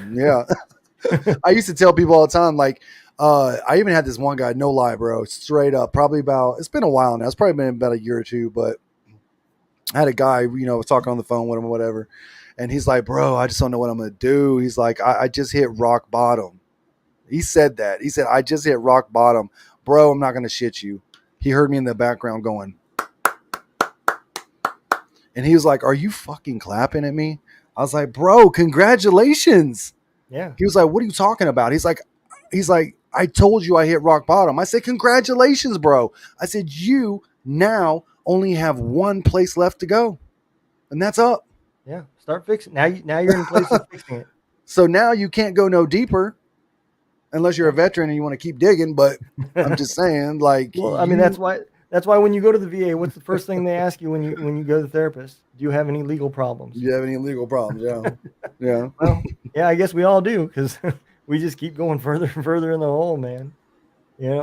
Yeah. I used to tell people all the time, like, I even had this one guy, no lie, bro, straight up, probably about, it's been a while now. It's probably been about a year or two, but I had a guy, was talking on the phone with him or whatever. And he's like, bro, I just don't know what I'm going to do. He's like, I just hit rock bottom. He said that. He said, I just hit rock bottom. Bro, I'm not going to shit you. He heard me in the background going, and he was like, are you fucking clapping at me? I was like, bro, congratulations. Yeah, He was like, what are you talking about? He's like, I told you I hit rock bottom. I said, congratulations, bro. I said, you now only have one place left to go, and that's up. yeah. Start fixing. Now you're in a place of fixing it. So now you can't go no deeper unless you're a veteran and you want to keep digging. But I'm Yeah. just saying, like, Well, I mean, that's why when you go to the VA, what's the first thing they ask you when you go to the therapist? Do you have any legal problems? you have any legal problems? Yeah. Yeah. Well, yeah, I guess we all do because we just keep going further and further in the hole, man. Yeah,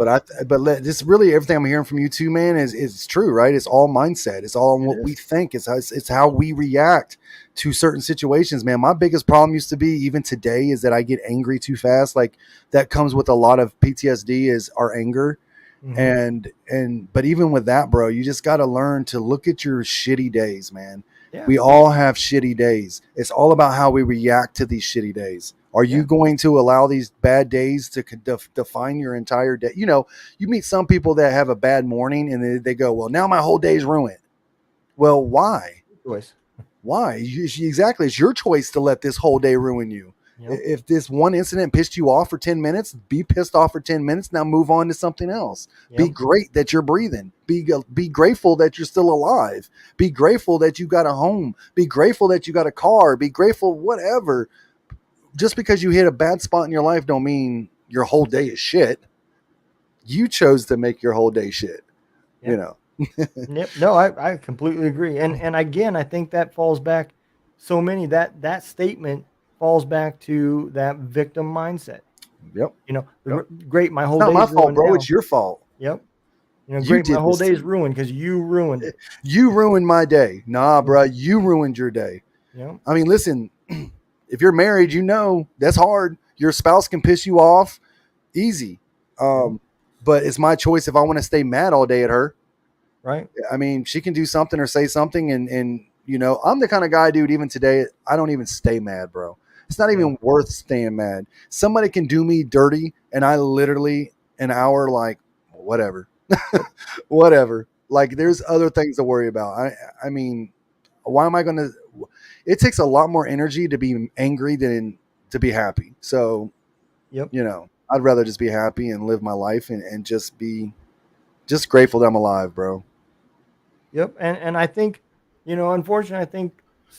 This really everything I'm hearing from you too, man, is true, right? It's all mindset. It's all on it what we is. think. It's how we react to certain situations, man. My biggest problem used to be, even today, is that I get angry too fast. Like that comes with a lot of PTSD, is our anger. Mm-hmm. But even with that, bro, you just got to learn to look at your shitty days, man. Yeah. We all have shitty days. It's all about how we react to these shitty days. Are you Yeah. going to allow these bad days to define your entire day? You know, you meet some people that have a bad morning and they go, well, now my whole day's ruined. Well, why? Choice. Why? Exactly. It's your choice to let this whole day ruin you. Yep. If this one incident pissed you off for 10 minutes, be pissed off for 10 minutes. Now move on to something else. Be Yep. great that you're breathing. Be grateful that you're still alive. Be grateful that you got a home. Be grateful that you got a car. Be grateful, whatever. Just because you hit a bad spot in your life don't mean your whole day is shit. You chose to make your whole day shit, you Yep. know. Yep. No, I completely agree. And again, I think that falls back so many that statement falls back to that victim mindset. Yep. You know, Yep. great, my It's whole not my day's fault, ruined bro. now. It's your fault. Yep. You know, You great, my did whole this to day's me. ruined because you ruined it. You ruined my day. Nah, Yeah. bro, you ruined your day. Yep. I mean, listen, if you're married, you know that's hard. Your spouse can piss you off easy. Yep. But it's my choice if I want to stay mad all day at her. Right. I mean, she can do something or say something, and you know, I'm the kind of guy, dude. Even today, I don't even stay mad, bro. It's not Yeah. even worth staying mad. Somebody can do me dirty, and I literally an hour like whatever, Yep. whatever. Like, there's other things to worry about. I mean, why am I going to? It takes a lot more energy to be angry than to be happy. So, Yep. you know, I'd rather just be happy and live my life and just be just grateful that I'm alive, bro. Yep. And I think, unfortunately, I think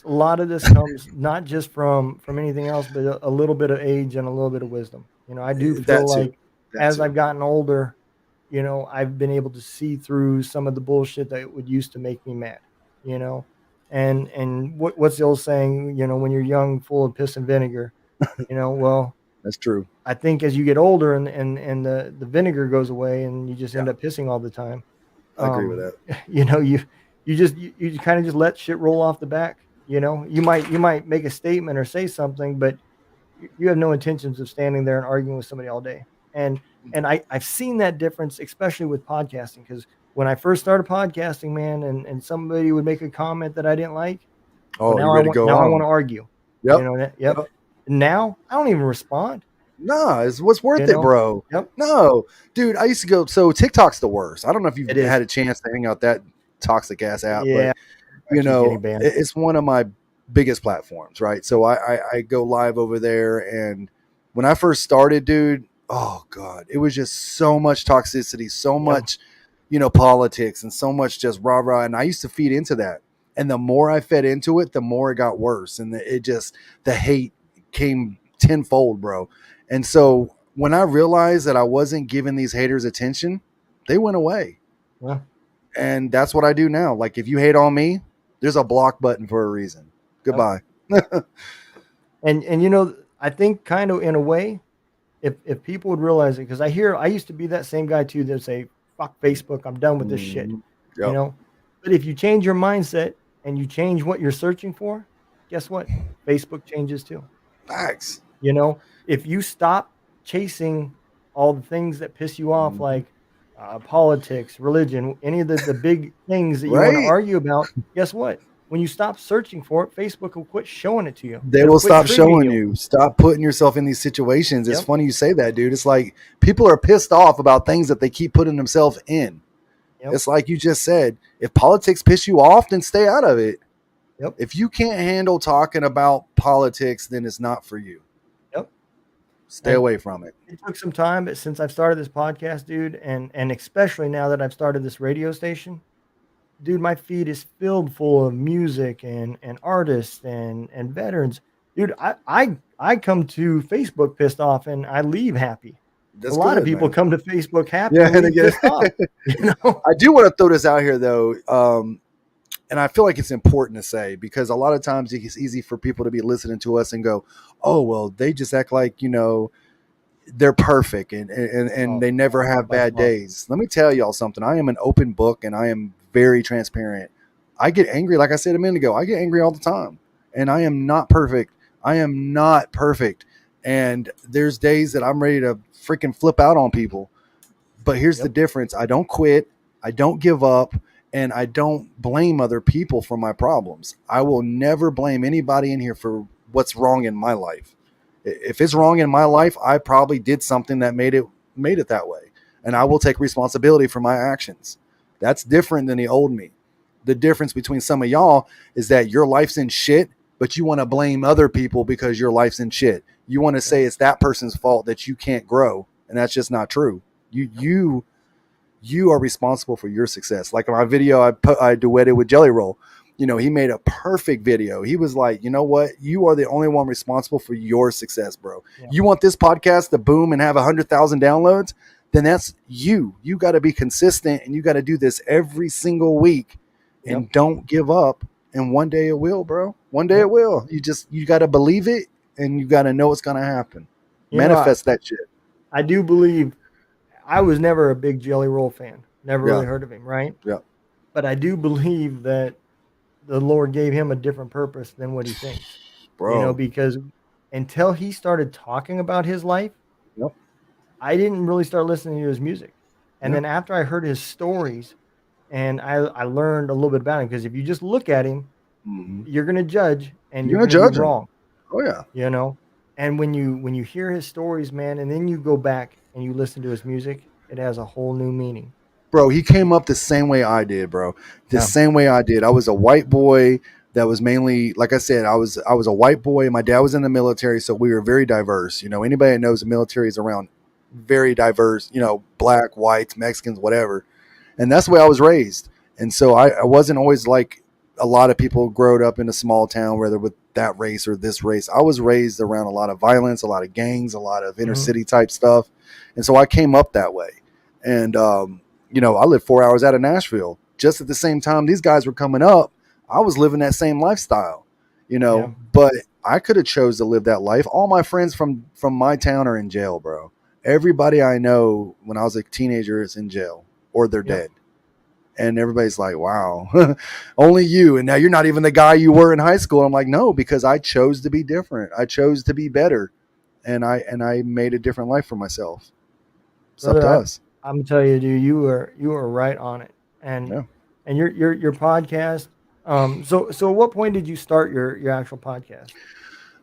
a lot of this comes not just from anything else, but a little bit of age and a little bit of wisdom. I do That feel too. like That as too. I've gotten older, I've been able to see through some of the bullshit that would used to make me mad, you know. And what's the old saying, when you're young, full of piss and vinegar, well, That's true. I think as you get older and the vinegar goes away and you just Yeah, end up pissing all the time, I agree with that. you kind of just let shit roll off the back. You might make a statement or say something, but you have no intentions of standing there and arguing with somebody all day. And I've seen that difference, especially with podcasting, because when I first started podcasting, man, and somebody would make a comment that I didn't like, well, Oh, you ready to go now I want on? to argue. Yep. Yep. Yep. Now I don't even respond. Nah, it's what's worth it, bro. Yep. No, dude, I used to go. So TikTok's the worst. I don't know if you've It is. had a chance to hang out that toxic ass app, but Yeah. I keep getting banned. it's one of my biggest platforms, right? So I go live over there, and when I first started, dude, oh god, it was just so much toxicity, so Yep. much, politics, and so much just rah rah. And I used to feed into that, and the more I fed into it, the more it got worse, and the hate came tenfold, bro. And so when I realized that I wasn't giving these haters attention, they went away. Yeah. And that's what I do now. Like, if you hate on me, there's a block button for a reason. Yep. Goodbye. And I think kind of in a way, if people would realize it, because I used to be that same guy too that say, fuck Facebook, I'm done with this shit. Mhm. You Yep. know? But if you change your mindset and you change what you're searching for, guess what? Facebook changes too. Facts. If you stop chasing all the things that piss you off, Mhm. like politics, religion, any of the big things that you want to Right? argue about, guess what? When you stop searching for it, Facebook will quit showing it to you. They It'll will quit stop triggering showing you. you. Stop putting yourself in these situations. It's Yep. funny you say that, dude. It's like people are pissed off about things that they keep putting themselves in. Yep. It's like you just said, if politics piss you off, then stay out of it. Yep. If you can't handle talking about politics, then it's not for you. Yep. Stay And away from it. it took some time, but since I've started this podcast, dude, and especially now that I've started this radio station, dude, my feed is filled full of music and artists and veterans. Dude, I come to Facebook pissed off and I leave happy. A That's lot of good, people man. come to Facebook happy Yeah, and and leave again, pissed off. You know? I do want to throw this out here though, and I feel like it's important to say because a lot of times it's easy for people to be listening to us and go, "Oh, well, they just act like they're perfect and Oh, they never not have by bad far. days." Let me tell y'all something. I am an open book and I am very transparent. I get angry, like I said a minute ago. I get angry all the time, and I am not perfect. I am not perfect, and there's days that I'm ready to freaking flip out on people. But here's the Yep. difference. I don't quit. I don't give up. And I don't blame other people for my problems. I will never blame anybody in here for what's wrong in my life. If it's wrong in my life, I probably did something that made it that way. And I will take responsibility for my actions. That's different than the old me. The difference between some of y'all is that your life's in shit, but you want to blame other people because your life's in shit. You want to Yep. say it's that person's fault that you can't grow, and that's just not true. You are responsible for your success. Like in my video, I duetted with Jelly Roll. You know, he made a perfect video. He was like, you know what? You are the only one responsible for your success, bro. Yep. You want this podcast to boom and have 100,000 downloads? Then that's you. You got to be consistent and you got to do this every single week Yep. and don't give up. And one day it will, bro. One day Yep. it will. You got to believe it and you got to know it's going to happen. You know, Manifest that shit. I do believe I was never a big Jelly Roll fan. Never Yeah. really heard of him, right? Yeah. But I do believe that the Lord gave him a different purpose than what he thinks. Bro. Because until he started talking about his life, Yep. I didn't really start listening to his music. And Yeah. then after I heard his stories and I learned a little bit about him, because if you just look at him, Mm-hmm. you're going to judge and You're you're going going to to be judge him. wrong, Oh, yeah. And when you hear his stories, man, and then you go back and you listen to his music, it has a whole new meaning. Bro, he came up the same way I did, bro. The Yeah. same way I did. I was a white boy that was mainly, like I said, I was a white boy. My dad was in the military, so we were very diverse. You know, anybody that knows the military is around very diverse, you know, black, whites, Mexicans, whatever. And that's the way I was raised. And so I wasn't always like a lot of people growed up in a small town, whether with that race or this race. I was raised around a lot of violence, a lot of gangs, a lot of inner Mhm. city type stuff. And so I came up that way. And, you know, I lived 4 hours out of Nashville. Just at the same time these guys were coming up, I was living that same lifestyle, you Yeah. know, but I could have chose to live that life. All my friends from my town are in jail, bro. Everybody I know when I was a teenager is in jail or they're Yep. dead. And everybody's like, wow, only you. And now you're not even the guy you were in high school. I'm like, no, because I chose to be different. I chose to be better. And I made a different life for myself. It's up to Brother, us. I'm telling you, dude, you were right on it. And Yeah. and your podcast. So at what point did you start your actual podcast?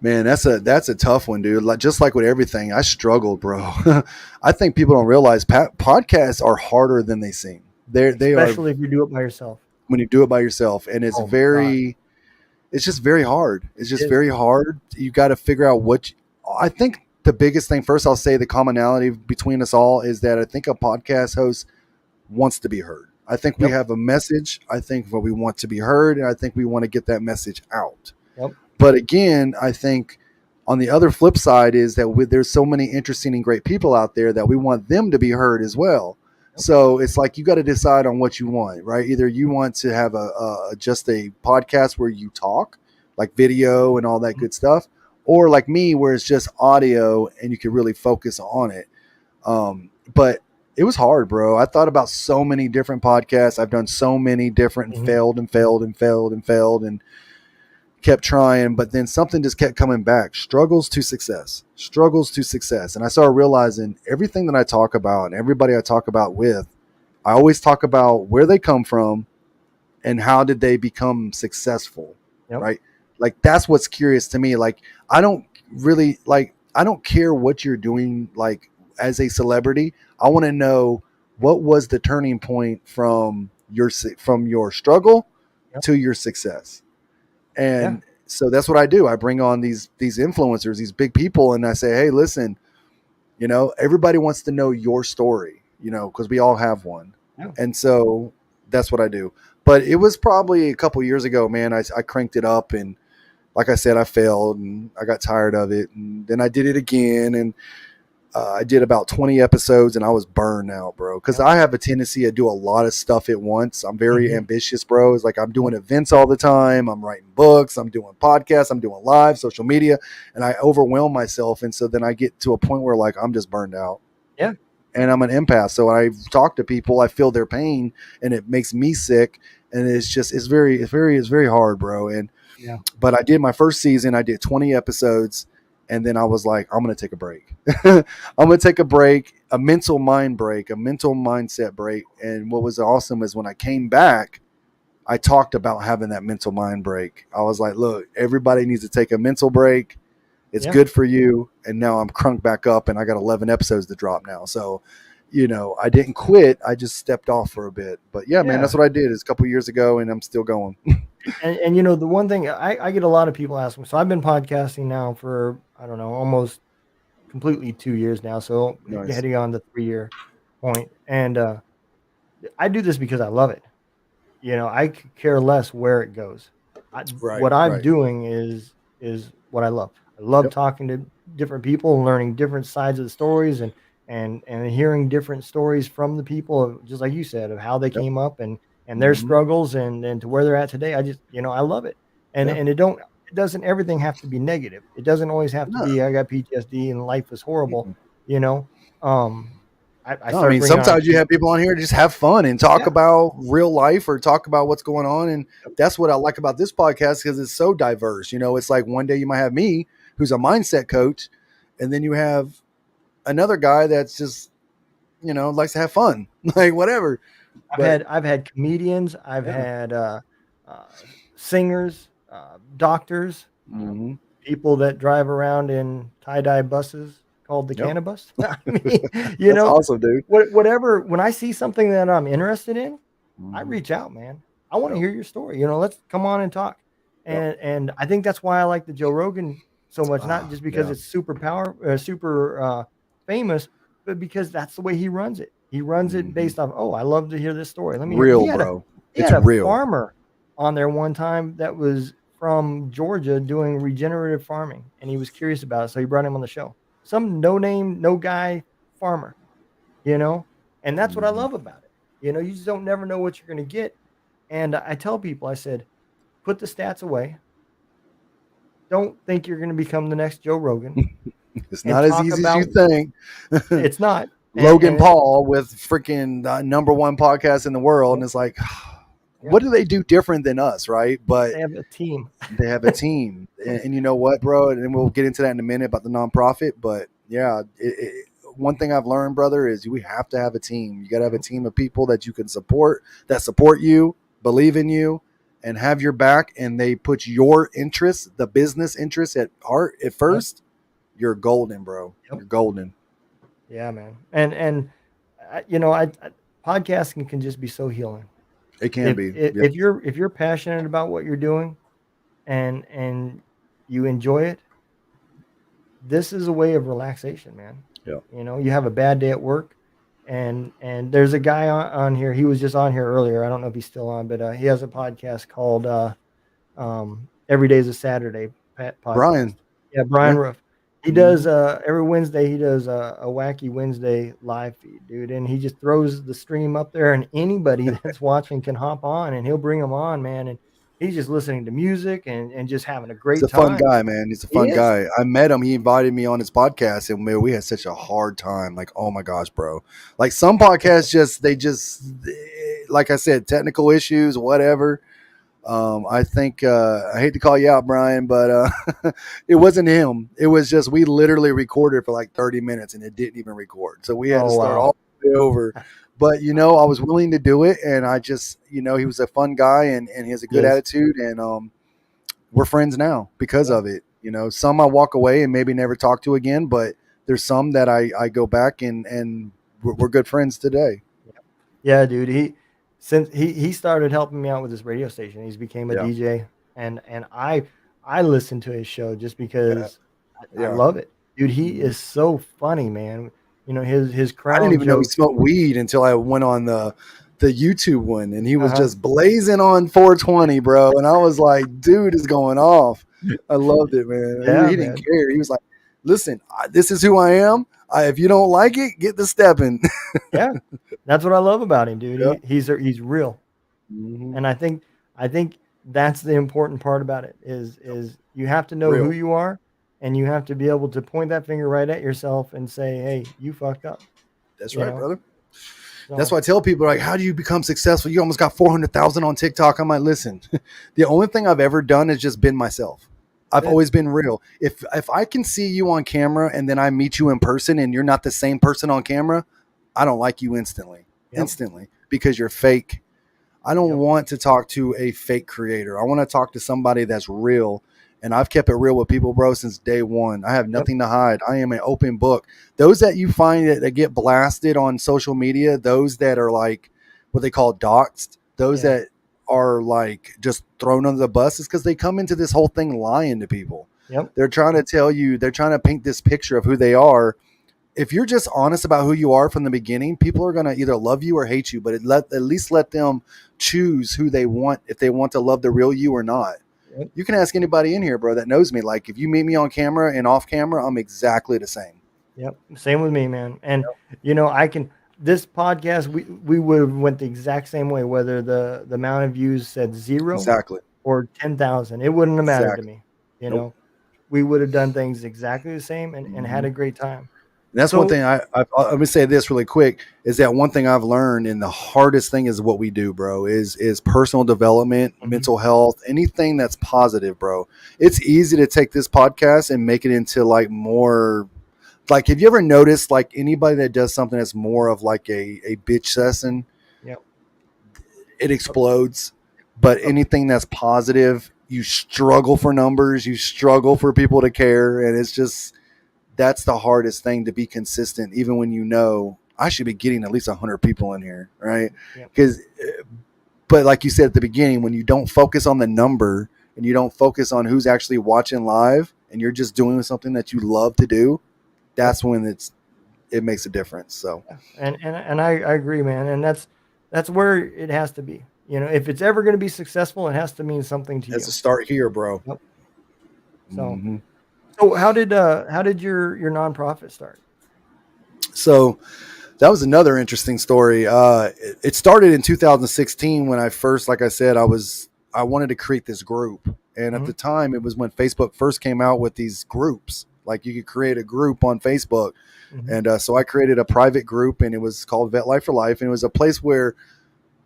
Man, that's a tough one, dude. Like just like with everything, I struggled, bro. I think people don't realize podcasts are harder than they seem. They are Especially if you do it by yourself. when you do it by yourself, and Oh my God. it's just very hard. It's It just is. very hard. You got to figure out I think the biggest thing. First, I'll say the commonality between us all is that I think a podcast host wants to be heard. I think we Yep. have a message. I think we want to be heard, and I think we want to get that message out. Yep. But again, I think on the other flip side is that there's so many interesting and great people out there that we want them to be heard as well. Yep. So it's like you got to decide on what you want, right? Either you want to have just a podcast where you talk, like video and all that good stuff, or like me, where it's just audio and you can really focus on it. But it was hard, bro. I thought about so many different podcasts. I've done so many different and Mhm. failed and failed and failed and failed and kept trying, but then something just kept coming back. Struggles to success. And I started realizing everything that I talk about and everybody I talk about with, I always talk about where they come from and how did they become successful. Yep. Right? Like that's what's curious to me. Like I don't care what you're doing like as a celebrity. I want to know what was the turning point from your struggle Yep. to your success. And Yeah. so that's what I do. I bring on these influencers, these big people, and I say, hey, listen, you know, everybody wants to know your story, you know, because we all have one. Yeah. And so that's what I do. But it was probably a couple years ago, man. I cranked it up, and like I said, I failed, and I got tired of it, and then I did it again, and I did about 20 episodes and I was burned out, bro. Because I have a tendency to do a lot of stuff at once. I'm very Mhm. ambitious, bro. It's like I'm doing events all the time. I'm writing books. I'm doing podcasts. I'm doing live social media. And I overwhelm myself. And so then I get to a point where like I'm just burned out. Yeah. And I'm an empath. So I talk to people. I feel their pain and it makes me sick. And it's very hard, bro. Yeah. But I did my first season. I did 20 episodes. And then I was like, I'm going to take a break. I'm going to take a break, a mental mind break, a mental mindset break. And what was awesome is when I came back, I talked about having that mental mind break. I was like, look, everybody needs to take a mental break. It's Yeah. good for you. And now I'm crunked back up and I got 11 episodes to drop now. So, I didn't quit. I just stepped off for a bit. But yeah, man, Yeah. that's what I did. It's a couple years ago and I'm still going. And the one thing I get a lot of people asking, so I've been podcasting now for, I don't know, almost completely 2 years now. So Nice. heading on the 3 year point. And I do this because I love it. I could care less where it goes. Right. What I'm Right. doing is what I love. I love Yep. talking to different people and learning different sides of the stories and hearing different stories from the people, just like you said, of how they Yep. came up and their Mm-hmm. struggles and to where they're at today. I just I love it. And Yeah. and it doesn't everything have to be negative. It doesn't always have to No. be I got PTSD and life is horrible. Mm-mm. You know, um, I No, I started mean, bringing on sometimes you have people on here to just have fun and talk yeah. about real life or talk about what's going on. And that's what I like about this podcast because it's so diverse. It's like one day you might have me, who's a mindset coach, and then you have another guy that's just, likes to have fun, like whatever. But I've had comedians, I've yeah. had uh, singers, doctors, Mm-hmm. people that drive around in tie dye buses called the Yep. cannabis. I mean, you That's know, awesome, dude. whatever. When I see something that I'm interested in, I Mm-hmm. reach out, man. I want to Yep. hear your story. Let's come on and talk. Yep. And I think that's why I like the Joe Rogan so much, not just because Yeah. it's super famous, but because that's the way he runs it. He runs it Mm-hmm. based off, oh, I love to hear this story. Let me hear. Real, bro. He It's had a real. farmer on there one time that was from Georgia doing regenerative farming, and he was curious about it, so he brought him on the show. Some no name, no guy farmer, you know, and that's what I Mm-hmm. love about it. You just don't never know what you're going to get. And I tell people, I said, put the stats away. Don't think you're going to become the next Joe Rogan, It's and not as talk easy as you about think. it's not. Logan And Paul with freaking number one podcast in the world. And yep, it's like, yep, what do they do different than us? Right. But they have a team. they have a team. And you know what, bro? And we'll get into that in a minute about the nonprofit. But yeah, one thing I've learned, brother, is we have to have a team. You got to have a team of people that you can support, that support you, believe in you, and have your back. And they put your interests, the business interests at heart at Yep, first. You're golden, bro. yep. You're golden. Yeah, man. And I podcasting can just be so healing. It can If be. if, Yeah. if you're if you're passionate about what you're doing and you enjoy it, this is a way of relaxation, man. Yeah. You have a bad day at work, and there's a guy on here. He was just on here earlier. I don't know if he's still on, but he has a podcast called Every Day's a Saturday podcast. Brian. Yeah, Brian Yeah. Roof. He does Mhm. every Wednesday. He does a wacky Wednesday live feed, dude, and he just throws the stream up there, and anybody that's watching can hop on, and he'll bring them on, man. And he's just listening to music and just having a He's great a fun time. guy, man. He's a He fun is. guy. I met him. He invited me on his podcast, and man, we had such a hard time. Like, oh my gosh, bro. Like some podcasts, like I said, technical issues, whatever. I think I hate to call you out, Brian, but it wasn't him. It was just we literally recorded for like 30 minutes, and it didn't even record. So we had to Oh start wow. all the way over. But I was willing to do it, and I just, he was a fun guy, and he has a He good is. attitude, and we're friends now because Yeah. of it. Some I walk away and maybe never talk to again, but there's some that I go back and we're good friends today. Yeah, dude. Since he started helping me out with this radio station, he's became a Yeah. DJ, and I listen to his show just Yeah. because I Yeah. love it, dude. He Mhm. is so funny, man. His I didn't crown even know he joke. smoked weed until I went on the YouTube one, and he was Uh-huh. just blazing on 420, bro. And I was like, dude is going off. I loved it, man. Yeah, He didn't man. care. He was like, listen, this is who I am. If you don't like it, get the stepping. Yeah, that's what I love about him, dude. Yeah. He's real, Mm-hmm. and I think that's the important part about it is you have to know who Real. you are, and you have to be able to point that finger right at yourself and say, "Hey, you fucked up," That's you right, know. brother. That's So why I tell people, like, how do you become successful? You almost got 400,000 on TikTok. I'm like, listen, the only thing I've ever done is just been myself. I've always been real. If I can see you on camera and then I meet you in person and you're not the same person on camera, I don't like you instantly. Yep. Instantly because you're fake. I don't Yep. want to talk to a fake creator. I want to talk to somebody that's real. And I've kept it real with people, bro, since day one. I have Yep. nothing to hide. I am an open book. Those that you find that get blasted on social media, those that are like what they call doxed, those Yeah. that are like just thrown under the bus, is because they come into this whole thing lying to people. Yep. They're trying to tell you, they're trying to paint this picture of who they are. If you're just honest about who you are from the beginning, people are going to either love you or hate you, but at least let them choose who they want, if they want to love the real you or not. Yep. You can ask anybody in here, bro, that knows me. Like, if you meet me on camera and off camera, I'm exactly the same. Yep. Same with me, man. And I can this podcast we would have went the exact same way, whether the amount of views said 0 Exactly. or 10,000. It wouldn't have mattered to Exactly. me. Nope. We would have done things exactly the same and had Mm-hmm. a great time. And that's one So, thing let me say this really quick, is that one thing I've learned, and the hardest thing is what we do, bro, is personal development, mental health, anything that's positive, bro. It's easy to take this podcast and make it into like more, like, have you ever noticed like anybody that does something that's more of like a bitch session, yep. it explodes. But Yep. anything that's positive, you struggle for numbers, you struggle for people to care, and it's just, that's the hardest thing, to be consistent, even when you know I should be getting at least 100 people in here, right? Yep. Because, but like you said at the beginning, when you don't focus on the number and you don't focus on who's actually watching live, and you're just doing something that you love to do, that's when it makes a difference. So, Yeah. And I agree, man. And that's where it has to be. If it's ever going to be successful, it has to mean something to that's a you. start here, bro. Yep. So, Mm-hmm. so how did your nonprofit start? So that was another interesting story. It started in 2016 when I first, like I said, I wanted to create this group, and at Hmm. the time, it was when Facebook first came out with these groups. Like, you could create a group on Facebook, Hmm. and so I created a private group, and it was called Vet Life for Life, and it was a place where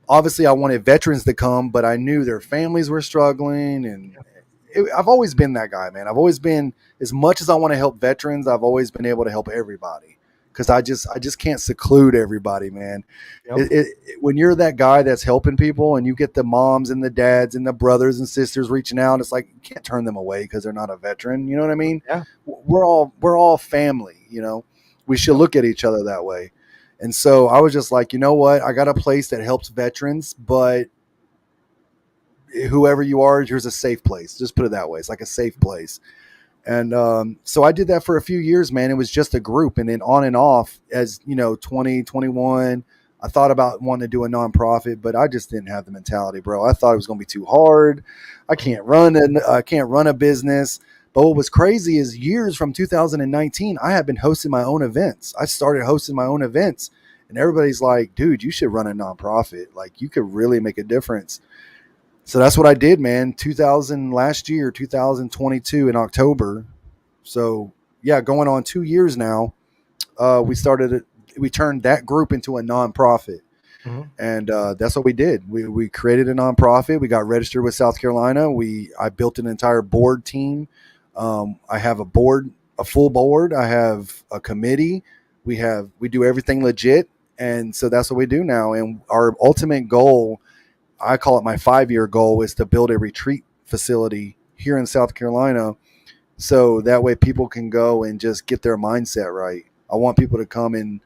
obviously I wanted veterans to come, but I knew their families were struggling, and I've always been that guy, man. I've always been, as much as I want to help veterans, I've always been able to help everybody, because I just can't seclude everybody, man. Yep. When you're that guy that's helping people, and you get the moms and the dads and the brothers and sisters reaching out, it's like you can't turn them away because they're not a veteran. You know what I mean? Yeah. We're all family. We should Yep. look at each other that way. And so I was just like, you know what? I got a place that helps veterans, but whoever you are, here's a safe place. Just put it that way. It's like a safe place. And so I did that for a few years, man. It was just a group. And then on and off, as 2021, I thought about wanting to do a nonprofit, but I just didn't have the mentality, bro. I thought it was going to be too hard. I Mhm. can't run a business. But what was crazy is, years from 2019, I had been hosting my own events. I started hosting my own events, and everybody's like, dude, you should run a nonprofit. Like, you could really make a difference. So that's what I did, man. 2022 in October. So yeah, going on 2 years now. We started it. We turned that group into a nonprofit, Mhm. and that's what we did. We created a nonprofit. We got registered with South Carolina. I built an entire board team. I have a full board. I have a committee. We do everything legit, and so that's what we do now. And our ultimate goal, I call it my 5-year goal, is to build a retreat facility here in South Carolina, so that way people can go and just get their mindset right. I want people to come in,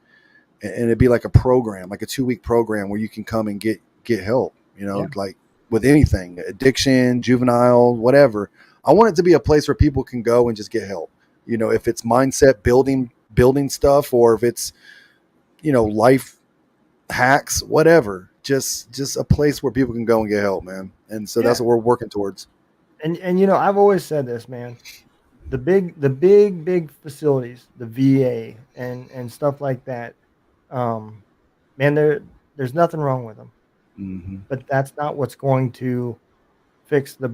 and it'd be like a program, like a 2-week program where you can come and get help, Yeah. like with anything, addiction, juvenile, whatever. I want it to be a place where people can go and just get help. If it's mindset building stuff, or if it's, life hacks, whatever. Just a place where people can go and get help, man. And so that's Yeah. what we're working towards. And I've always said this, man. The big facilities, the VA and stuff like that. Um, Man, there's nothing wrong with them, Mm-hmm. but that's not what's going to fix the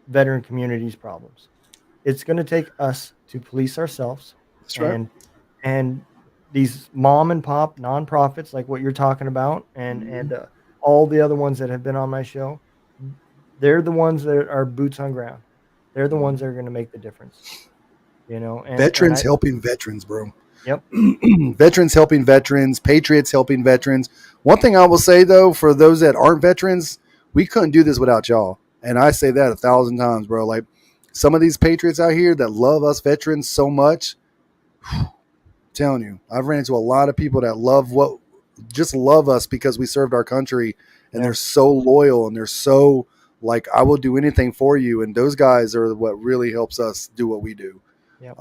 veteran community's problems. It's going to take us to police ourselves, That's right. and and these mom and pop nonprofits like what you're talking about, and Mm-hmm. and all the other ones that have been on my show, they're the ones that are boots on ground. they're the ones that are going to make the difference. And Veterans I helping veterans, bro. yep. Veterans helping veterans, patriots helping veterans. One thing I will say though, for those that aren't veterans, we couldn't do this without y'all. And I say that 1,000 times, bro. Like some of these patriots out here that love us veterans so much, I'm telling you, I've ran into a lot of people that just love us because we served our country, and Yeah. they're so loyal and they're so like, I will do anything for you. And those guys are what really helps us do what we do. Yep.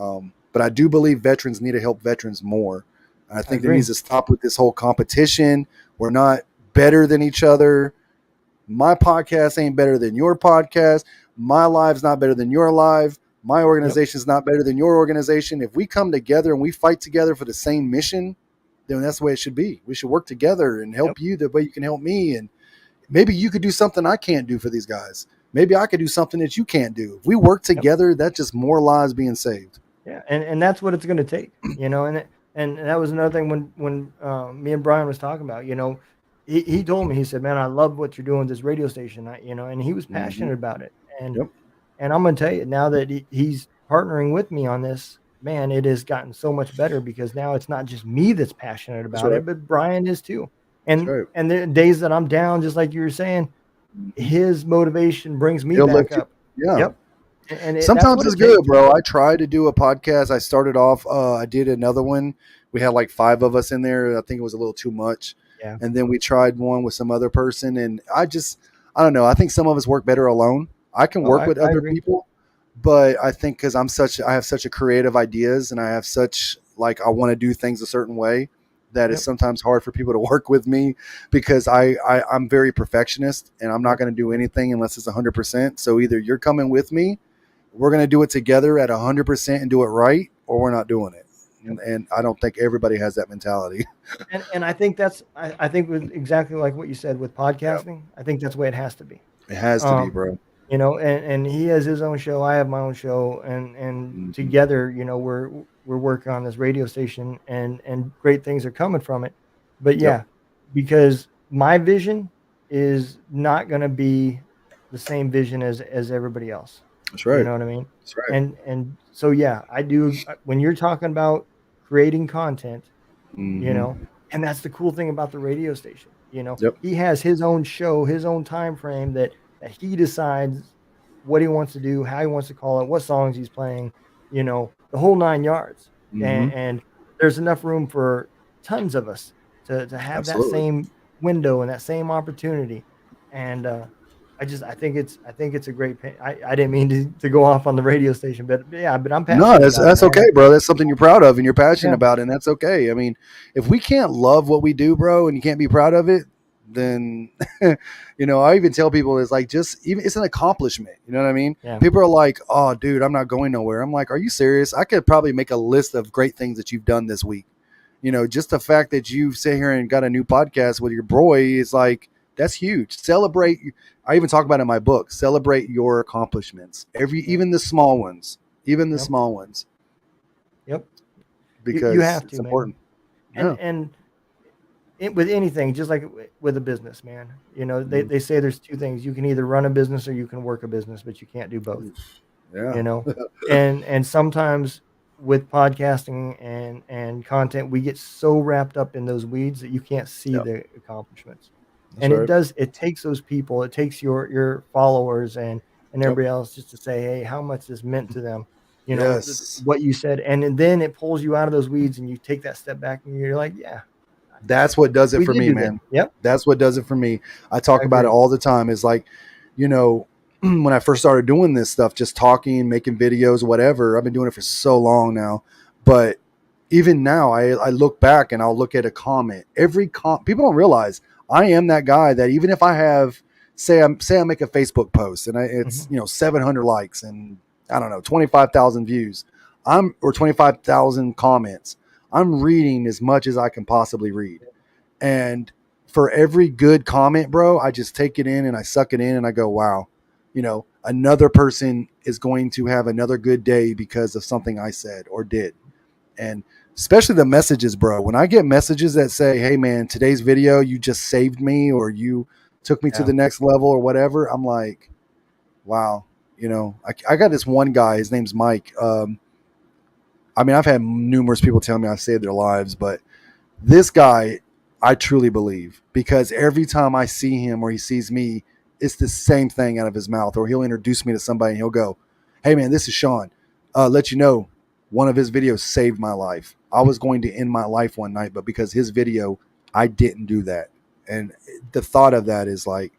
But I do believe veterans need to help veterans more. I I think there agree. needs to stop with this whole competition. We're not better than each other. My podcast ain't better than your podcast. My live's not better than your live. My Yep. organization's not better than your organization. If we come together and we fight together for the same mission, then that's the way it should be. We should work together and Yep. help you the way you can help me. And maybe you could do something I can't do for these guys. Maybe I could do something that you can't do. If we work Yep. together, that's just more lives being saved. Yeah, and that's what it's going to take, and that was another thing when me and Brian was talking about. He told me, he said, "Man, I love what you're doing with this radio station." And he was Mm-hmm. passionate about it. And Yep. and I'm going to tell you now that he's partnering with me on this. Man, it has gotten so much better because now it's not just me that's passionate That's about right. it, but Brian is too. That's And right. and the days that I'm down, just like you were saying, Mm-hmm. his motivation brings me He'll back lift you. up. Yeah. Yep, that's Sometimes what it's it good, takes. bro. I tried to do a podcast. I started off, I did another one. We had like 5 of us in there. I think it was a little too much. Yeah, And then we tried one with some other person. And I don't know. I think some of us work better alone. I can oh, work I, with I other agree. people, but I think because I have such a creative ideas and I have such, like, I want to do things a certain way that it's Yep. sometimes hard for people to work with me because I'm very perfectionist and I'm not Yep. going to do anything unless it's 100%. So either you're coming with me, we're going to do it together at 100% and do it right, or we're not doing it. Yep. And I don't think everybody has that mentality. And I think I think with exactly like what you said with Yeah, podcasting, I think that's the way it has to be. it has to be, Um, bro. and he has his own show, I have my own show, and Hmm. together, we're working on this radio station, and great things are coming from it. But Yep, yeah, because my vision is not going to be the same vision as everybody else. that's You right. know what I mean? That's right. And so yeah, I do. When you're talking about creating content, you Hmm. know and that's the cool thing about the radio station. Yep, He has his own show, his own time frame that he decides what he wants to do, how he wants to call it, what songs he's playing, the whole 9 yards. hmm, And there's enough room for tons of us to have that absolutely. same window and that same opportunity. And I think it's a great I didn't mean to go off on the radio station, but yeah, but I'm No, passionate about it, that's man. okay, bro. That's something you're proud of and you're passionate Yeah. about, and that's okay. I mean, if we can't love what we do, bro, and you can't be proud of it, then I even tell people it's like just even it's an accomplishment. You know what I mean? Yeah. People are like, "Oh, dude, I'm not going nowhere." I'm like, "Are you serious? I could probably make a list of great things that you've done this week." Just the fact that you sit here and got a new podcast with your boy is like that's huge. Celebrate. I even talk about it in my book. Celebrate your accomplishments, Yep. even the small ones, even the Yep. small ones, Yep. You because have it's to, man. important. Yeah. And with anything, just like with a business, man, they, Mm. they say there's two things: you can either run a business or you can work a business, but you can't do both. Yeah. You know, and sometimes with podcasting and content, we get so wrapped up in those weeds that you can't see Yep. the accomplishments. That's And right. it takes those people, it takes your followers and Yep. everybody else just to say, hey, how much this meant to them, Yes. what you said, and then it pulls you out of those weeds, and you take that step back, and you're like, yeah, That's what does it we for did me, do this. man. Yep, That's what does it for me. I I talk about it agree. all the time. It's like, you know, when I first started doing this stuff, just talking, making videos, whatever, I've been doing it for so long now. But even now, I look back and I'll look at a comment. People don't realize I am that guy that even if I have, say I make a Facebook post and it's Hmm. 700 likes and I don't know 25,000 views, or 25,000 comments. I'm reading as much as I can possibly read. And for every good comment, bro, I just take it in and I suck it in and I go, wow, another person is going to have another good day because of something I said or did. And especially the messages, bro. When I get messages that say, hey, man, today's video, you just saved me or you took me to Yeah, the next level or whatever, I'm like, wow. You know, I got this one guy. His name's Mike. I mean, I've had numerous people tell me I saved their lives, but this guy, I truly believe, because every time I see him or he sees me, it's the same thing out of his mouth. Or he'll introduce me to somebody and he'll go, "Hey man, this is Shawn. Let you know, one of his videos saved my life. I was going to end my life one night, but because his video, I didn't do that." And the thought of that is like,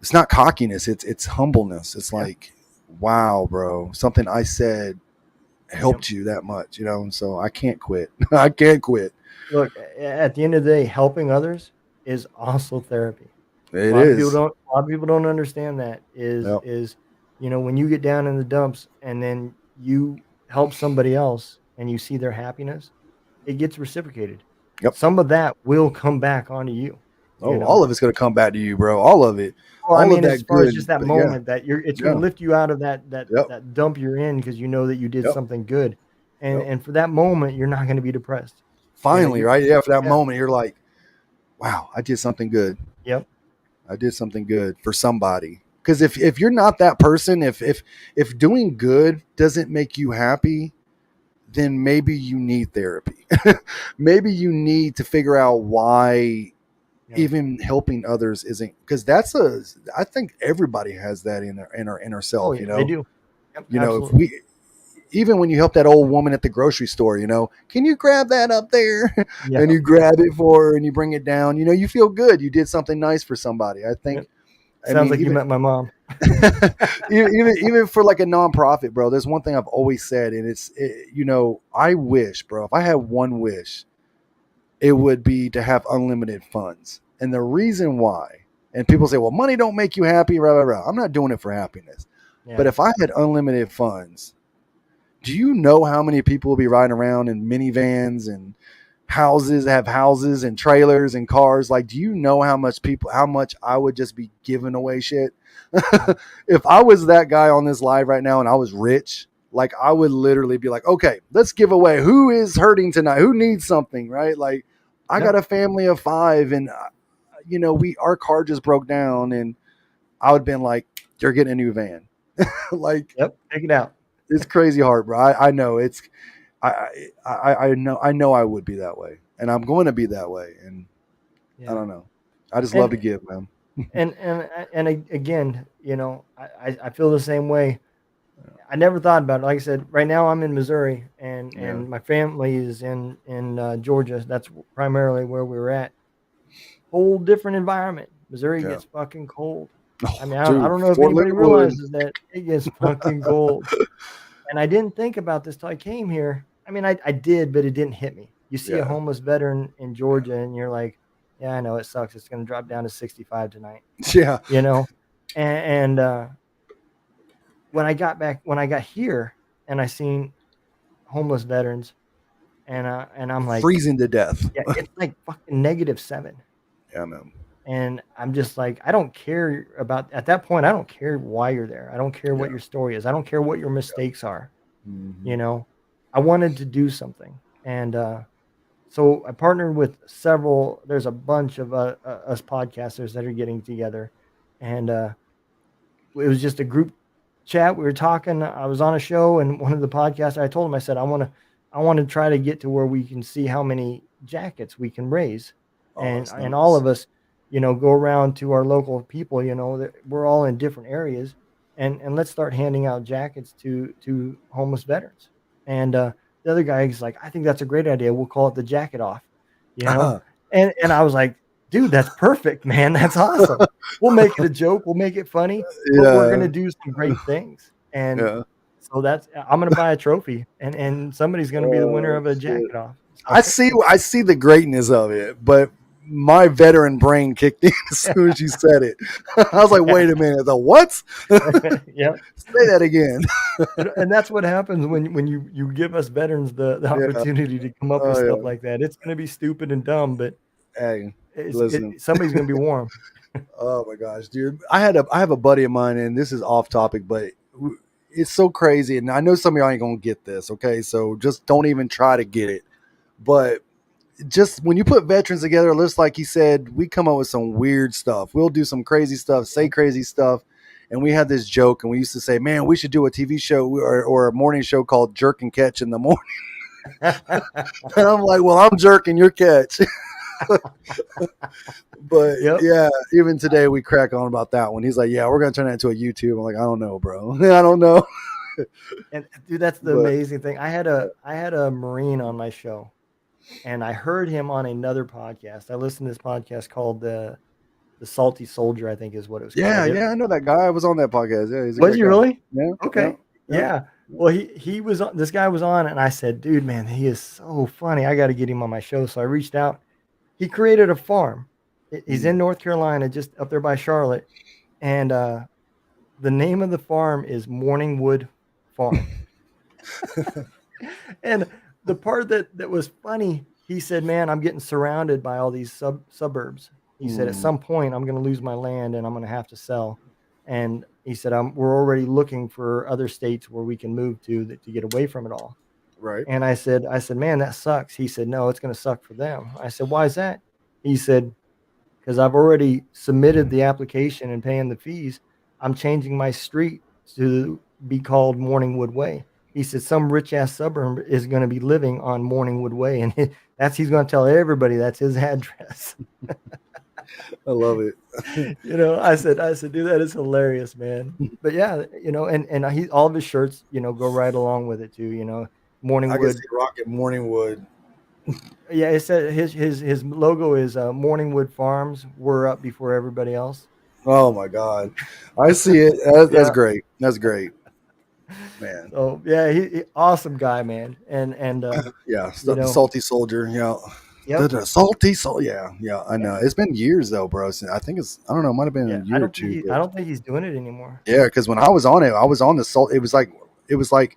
it's not cockiness, it's humbleness. It's Yeah. like, wow, bro, something I said Yep. helped you that much, you know? And so I can't quit. I can't quit. Look, at the end of the day, helping others is also therapy. It is. A lot of people don't understand that Yep. is, when you get down in the dumps and then you help somebody else and you see their happiness, it gets reciprocated. Yep. Some of that will come back onto you, you Oh, know? all of it's going to come back to you, bro. All of it. Well, I All of mean, as that far as good. just that But yeah. moment that it's gonna Yeah. lift you out of that Yep. that dump you're in because you know that you did Yep. something good, Yep. and for that moment, you're not gonna be depressed. Finally, You right? Yeah. For that yeah, moment, you're like, wow, I did something good. yep, I did something good for somebody. Because if you're not that person, if doing good doesn't make you happy, then maybe you need therapy. Maybe you need to figure out why yeah. even helping others isn't, because I think everybody has that in our inner Oh, self, yeah, they do. Yep, if absolutely. we, even when you help that old woman at the grocery store, can you grab that up there? Yeah, And you grab it for her and you bring it down, you feel good. You did something nice for somebody. I yep. think, I Sounds mean, like you even met my mom. even for like a nonprofit, bro, there's one thing I've always said, and I wish, bro, if I had one wish, it would be to have unlimited funds. And the reason why, and people say, well, money don't make you happy, rah, rah, rah. I'm not doing it for happiness. But Yeah, if I had unlimited funds, do you know how many people will be riding around in minivans and houses and trailers and cars? Like, do you know how much I would just be giving away shit? yeah, If I was that guy on this live right now and I was rich, like I would literally be like, okay, let's give away. Who is hurting tonight? Who needs something? Right? Like, I yep, got a family of 5, and our car just broke down, and I would have been like, you're getting a new van. Like, yep. Take it out. it's crazy hard, bro. I know it's, I know I would be that way, and I'm going to be that way, and I Yeah, don't know. I just love and to give, man. again, I feel the same way. I never thought about it. Like I said, right now I'm in Missouri, and Yeah. my family is in Georgia. That's primarily where we were at. Whole different environment. Missouri Yeah. gets fucking cold. I Oh, mean, I dude, don't know if Fort anybody Leonard Wood. realizes that it gets fucking cold. And I didn't think about this till I came here. I mean, I did, but it didn't hit me. You see a Yeah. homeless veteran in Yeah. Georgia, and you're like, "Yeah, I know it sucks. It's going to drop down to 65 tonight," Yeah. you know. And when I got here, and I seen homeless veterans, and I'm like, Freezing to death. "Yeah, it's like fucking -7." Yeah, man. And I'm just like, I don't care about at that point. I don't care why you're there. I don't care what Yeah. your story is. I don't care what your mistakes are. Hmm. You know, I wanted to do something, and so I partnered with several. There's a bunch of us podcasters that are getting together, and it was just a group chat. We were talking. I was on a show, and one of the podcasts, I told him, I said, I want to try to get to where we can see how many jackets we can raise, Oh, and that's all nice. of us, go around to our local people. That we're all in different areas, and let's start handing out jackets to homeless veterans. And the other guy is like, I think that's a great idea. We'll call it the jacket off, you know. And I was like, dude, that's perfect, man. That's awesome. We'll make it a joke. We'll make it funny, but we're gonna Yeah. do some great things. And Yeah. so I'm gonna buy a trophy, and somebody's gonna be the winner Oh of a shit. jacket off. I So see. I see the greatness of it, but my veteran brain kicked in as soon as you said it. I was like, yeah, wait a minute. The what? yeah. Say that again. And that's what happens when you give us veterans the Yeah. opportunity to come up with Oh stuff yeah. like that. It's gonna be stupid and dumb, but Hey, listen. somebody's gonna be warm. Oh my gosh, dude. I have a buddy of mine, and this is off topic, but it's so crazy. And I know some of y'all ain't gonna get this, okay? So just don't even try to get it. But just when you put veterans together, just like he said, we come up with some weird stuff. We'll do some crazy stuff, say Yeah, crazy stuff, and we had this joke, and we used to say, "Man, we should do a TV show or a morning show called Jerk and Catch in the morning." And I'm like, "Well, I'm jerking, you're catch." But Yep. yeah, even today we crack on about that one. He's like, "Yeah, we're gonna turn that into a YouTube." I'm like, "I don't know, bro. I don't know." And dude, that's the But amazing thing. I had a Marine on my show, and I heard him on another podcast. I listened to this podcast called the Salty Soldier, I think is what it was yeah, called. It yeah, I know that guy. I was on that podcast. Yeah, he's a was great you guy. really? Yeah, yeah, Okay. yeah. Yeah. Well, he was on, this guy was on, and I said, dude, man, he is so funny. I got to get him on my show. So I reached out. He created a farm. He's Mm. in North Carolina, just up there by Charlotte, and the name of the farm is Morningwood Farm. And the part that was funny, he said, "Man, I'm getting surrounded by all these suburbs." He said, "At Mm. some point, I'm going to lose my land and I'm going to have to sell." And he said, "We're already looking for other states where we can move to get away from it all." Right. And I said, "Man, that sucks." He said, "No, it's going to suck for them." I said, "Why is that?" He said, "Because I've already submitted the application and paying the fees. I'm changing my street to be called Morningwood Way." He said some rich ass suburb is going to be living on Morningwood Way, and he's going to tell everybody that's his address. I love it. I said, dude, that is hilarious, man. But yeah, and he all of his shirts, go right along with it too. I can see Morningwood. Rocket Morningwood. Yeah, it said his logo is Morningwood Farms. We're up before everybody else. Oh my God, I see it. That's Yeah. great. That's great, man. So yeah, he awesome guy, man. And Yeah, you the know, salty soldier. Yeah, yep, the salty soul. Yeah, yeah. I know. yeah, It's been years though, bro. I think I don't know. It might have been yeah. a I year or don't think two, I but don't think he's doing it anymore. yeah, because when I was on it, I was on the salt. It was like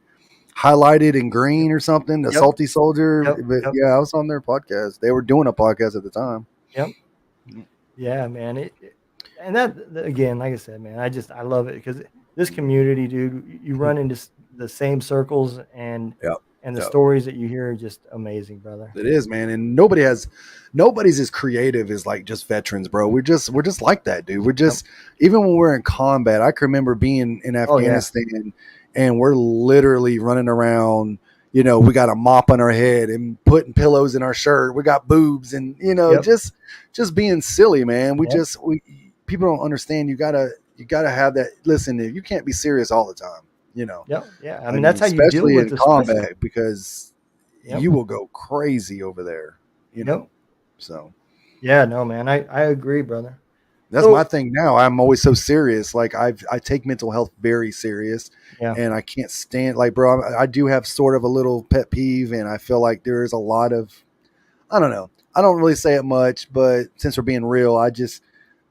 highlighted in green or something. The Yep, salty soldier. yep, But yep, yeah, I was on their podcast. They were doing a podcast at the time. yep. Yeah, man. And again, like I said, man, I love it because this community, dude, you run into the same circles, Yep. and the Yep. stories that you hear are just amazing, brother. It is, man, and nobody's as creative as like just veterans, bro. We're just like that, dude. We're Yep. just even when we're in combat. I can remember being in Oh yeah. Afghanistan, and we're literally running around. We got a mop on our head and putting pillows in our shirt. We got boobs, and Yep. just being silly, man. Yep. We people don't understand. You gotta have that. Listen, you can't be serious all the time. You know, Yep. Yeah. I I mean, mean, that's how you deal especially with in the stress. combat because Yep. you will go crazy over there, you Yep. know. So Yeah. No, man. I agree, brother. that's my So thing now. I'm always so serious. Like I take mental health very serious, yeah. and I can't stand like, bro. I do have sort of a little pet peeve, and I feel like there is a lot of I don't know. I don't really say it much, but since we're being real,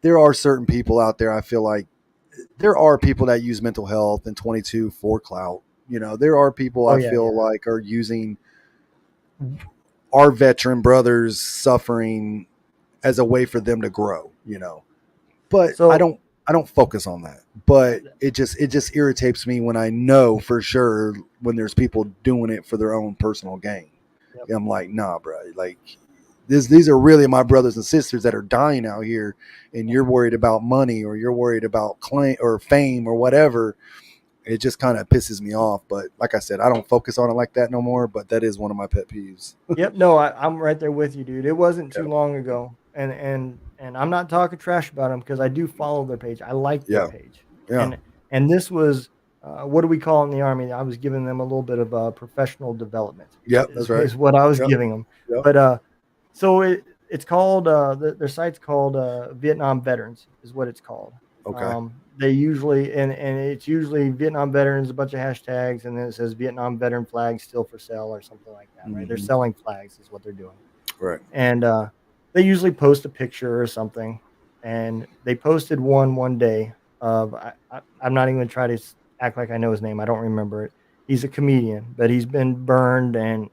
there are certain people out there. I feel like there are people that use mental health and 22 for clout. There are people Oh I yeah. feel like are using our veteran brothers suffering as a way for them to grow, but So I don't focus on that. But it just irritates me when I know for sure when there's people doing it for their own personal gain. yep. I'm like, nah, bro. Like these are really my brothers and sisters that are dying out here, and you're worried about money or you're worried about claim or fame or whatever. It just kind of pisses me off. But like I said, I don't focus on it like that no more. But that is one of my pet peeves. Yep. No, I'm right there with you, dude. It wasn't Yeah, too long ago, and I'm not talking trash about them because I do follow their page. I like their yeah, page, yeah, and this was what do we call it in the army? I was giving them a little bit of professional development yep. That's right. is what I was Yep, giving them. yep. But so it's called their site's called Vietnam Veterans is what it's called. Okay. They usually and it's usually Vietnam veterans, a bunch of hashtags, and then it says Vietnam veteran flags still for sale or something like that, right? They're Hmm. selling flags is what they're doing. Right. And they usually post a picture or something. And they posted one day of I'm not even gonna try to act like I know his name. I don't remember it. He's a comedian, but he's been burned and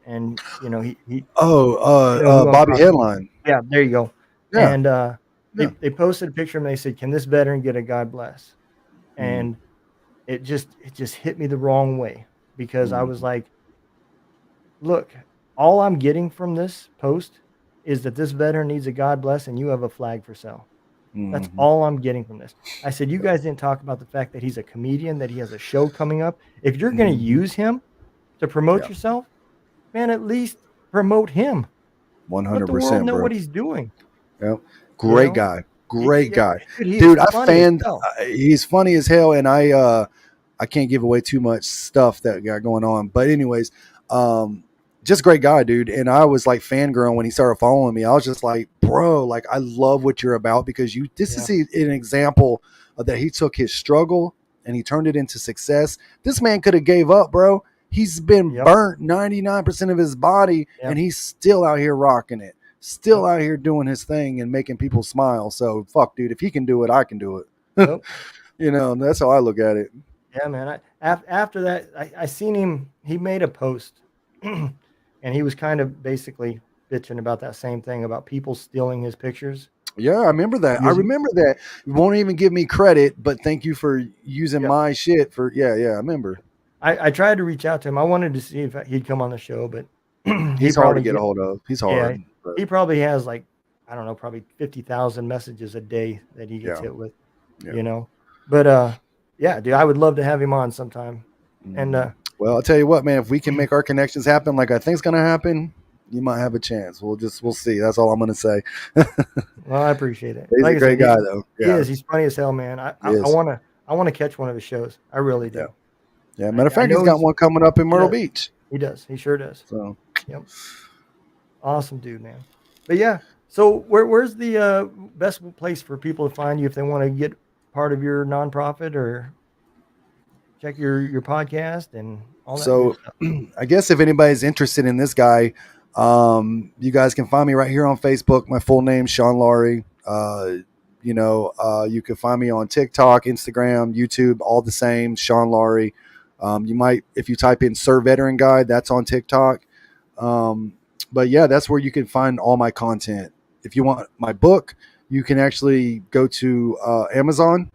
he Oh, you know who I'm Bobby talking about. Headline. Yeah, there you go. Yeah, And yeah. they posted a picture and they said, "Can this veteran get a God bless?" Mm, And it just hit me the wrong way because I was mm, like, "Look, all I'm getting from this post is that this veteran needs a God bless and you have a flag for sale." That's Mm-hmm. all I'm getting from this. I said, you guys didn't talk about the fact that he's a comedian, that he has a show coming up. If you're going to Mm-hmm. use him to promote Yeah, yourself, man, at least promote him. Let the world 100%, know bro. what he's doing. Yeah, You great know, guy, great yeah, guy, dude, he is dude. I funny as fanned. hell. He's funny as hell, and I can't give away too much stuff that got going on. But anyways, um, just great guy, dude. And I was like fangirl when he started following me. I was just like, bro, like I love what you're about because you. This Yeah. is an example of that he took his struggle and he turned it into success. This man could have gave up, bro. He's been Yep. burnt 99% of his body, Yep. and he's still out here rocking it. Still Yep. out here doing his thing and making people smile. So fuck, dude. If he can do it, I can do it. Yep. That's how I look at it. Yeah, man. After that, I seen him. He made a post, and he was kind of basically bitching about that same thing about people stealing his pictures. Yeah, I remember that. I Using, remember that. You won't even give me credit, but thank you for using yep. my shit for. Yeah, yeah. I remember. I tried to reach out to him. I wanted to see if he'd come on the show, but he He's hard to probably get a get, hold of. He's yeah, hard, but he probably has like, I don't know, probably 50,000 messages a day that he gets yeah, hit with, yeah. you know. But yeah, dude, I would love to have him on sometime. And Mhm. Well, I'll tell you what, man. If we can well, make our connections happen, like I think's gonna happen, you might have a chance. We'll see. That's all I'm gonna say. I appreciate it. He's a Like I great said, guy, though. he Yeah, is. He's funny as hell, man. I he I, I is. wanna I wanna catch one of his shows. I really Yeah, do. yeah. I, Matter of I fact, he's know got one coming up in he Myrtle does. Beach. He does. He sure does. So Yep. Awesome dude, man. But yeah, so where's the best place for people to find you if they want to get part of your nonprofit or check your podcast and all that good So stuff? I guess if anybody's interested in this guy, you guys can find me right here on Facebook. My full name, Shawn Laurie. You can find me on TikTok, Instagram, YouTube, all the same, Shawn Laurie. You might, if you type in Sir Veteran Guide, that's on TikTok. Um, but yeah, that's where you can find all my content. If you want my book, you can actually go to Amazon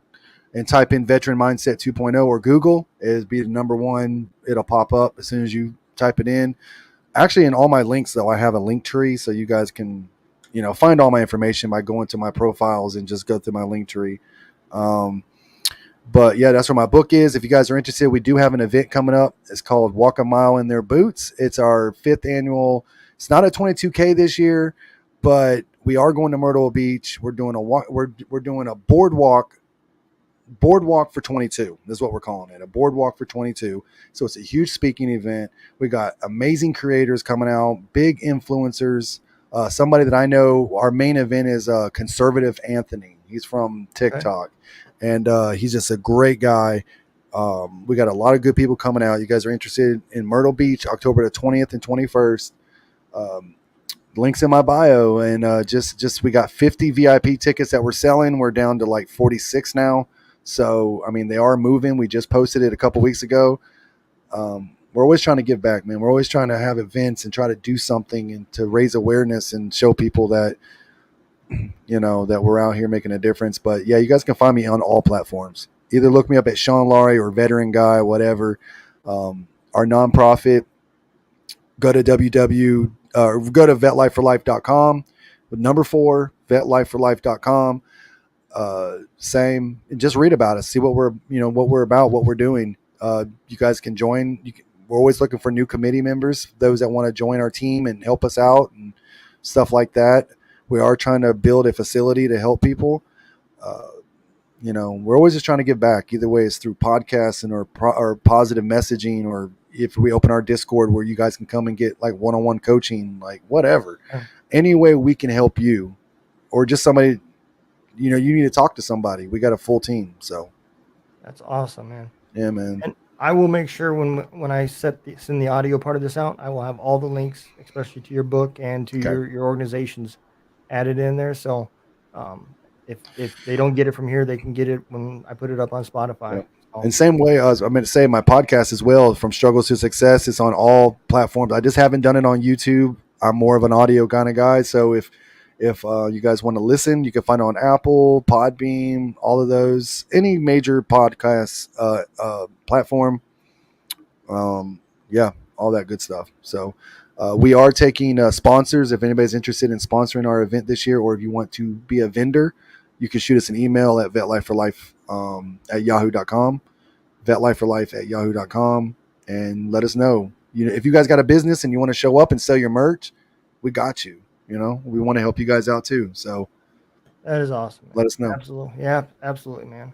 and type in Veteran Mindset 2.0 or Google. It'll be the number one. It'll pop up as soon as you type it in. Actually, in all my links, though, I have a link tree so you guys can, find all my information by going to my profiles and just go through my link tree. But yeah, that's where my book is. If you guys are interested, we do have an event coming up. It's called Walk a Mile in Their Boots. It's our 5th annual. It's not a 22K this year, but we are going to Myrtle Beach. We're doing a walk. We're doing a boardwalk for 22 is what we're calling it, a boardwalk for 22. So it's a huge speaking event. We got amazing creators coming out, big influencers. Somebody that I know, our main event is Conservative Anthony. He's from Okay. TikTok, and he's just a great guy. We got a lot of good people coming out. You guys are interested in Myrtle Beach, October the 20th and 21st. um, Links in my bio, and just we got 50 VIP tickets that we're selling. We're down to like 46 now. So I mean, they are moving. We just posted it a couple weeks ago. We're always trying to give back, man. We're always trying to have events and try to do something and to raise awareness and show people that that we're out here making a difference. But yeah, you guys can find me on all platforms. Either look me up at Shawn Laurie or Veteran Guy, whatever. Our nonprofit, go to go to vetlifeforlife.com with number 4 vetlifeforlife.com. Same, and just read about us, see what we're about, what we're doing. You guys can join. We're always looking for new committee members, those that want to join our team and help us out and stuff like that. We are trying to build a facility to help people. We're always just trying to give back. Either way, it's through podcasts or positive messaging, or if we open our Discord where you guys can come and get like one-on-one coaching, like whatever. Any way we can help you, or just somebody, you need to talk to somebody. We got a full team. So That's awesome, man. yeah, man. And I will make sure when I send the audio part of this out, I will have all the links, especially to your book and to Okay. your organizations, added in there. So if they don't get it from here, they can get it when I put it up on Spotify. Yep. So, And same way, I'm going to say my podcast as well, From Struggles to Success. It's on all platforms. I just haven't done it on YouTube. I'm more of an audio kind of guy. So if you guys want to listen, you can find it on Apple, Podbean, all of those, any major podcast platform. Yeah, all that good stuff. So we are taking sponsors. If anybody's interested in sponsoring our event this year, or if you want to be a vendor, you can shoot us an email at vetlife4life at yahoo.com, vetlife4life at yahoo.com, and let us know. If you guys got a business and you want to show up and sell your merch, we got you. We want to help you guys out too. So That is awesome, man. let us know. Absolutely. Yeah, absolutely, man.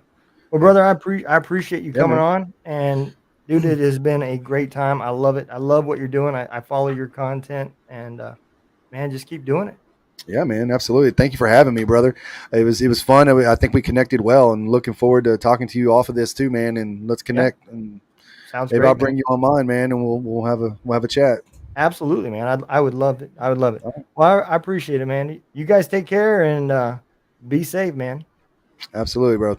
Well, Yeah, brother, I appreciate you yeah, coming man. on. And dude, it has been a great time. I love it. I love what you're doing. I follow your content, and man, just keep doing it. Yeah, man, absolutely. Thank you for having me, brother. It was fun. I think we connected well, and looking forward to talking to you off of this too, man. And let's Yeah, connect. And sounds maybe I'll great, man. bring you on mine, man, and we'll have a chat. Absolutely, man. I would love it. I would love it. Well, I appreciate it, man. You guys take care and be safe, man. Absolutely, bro. Thank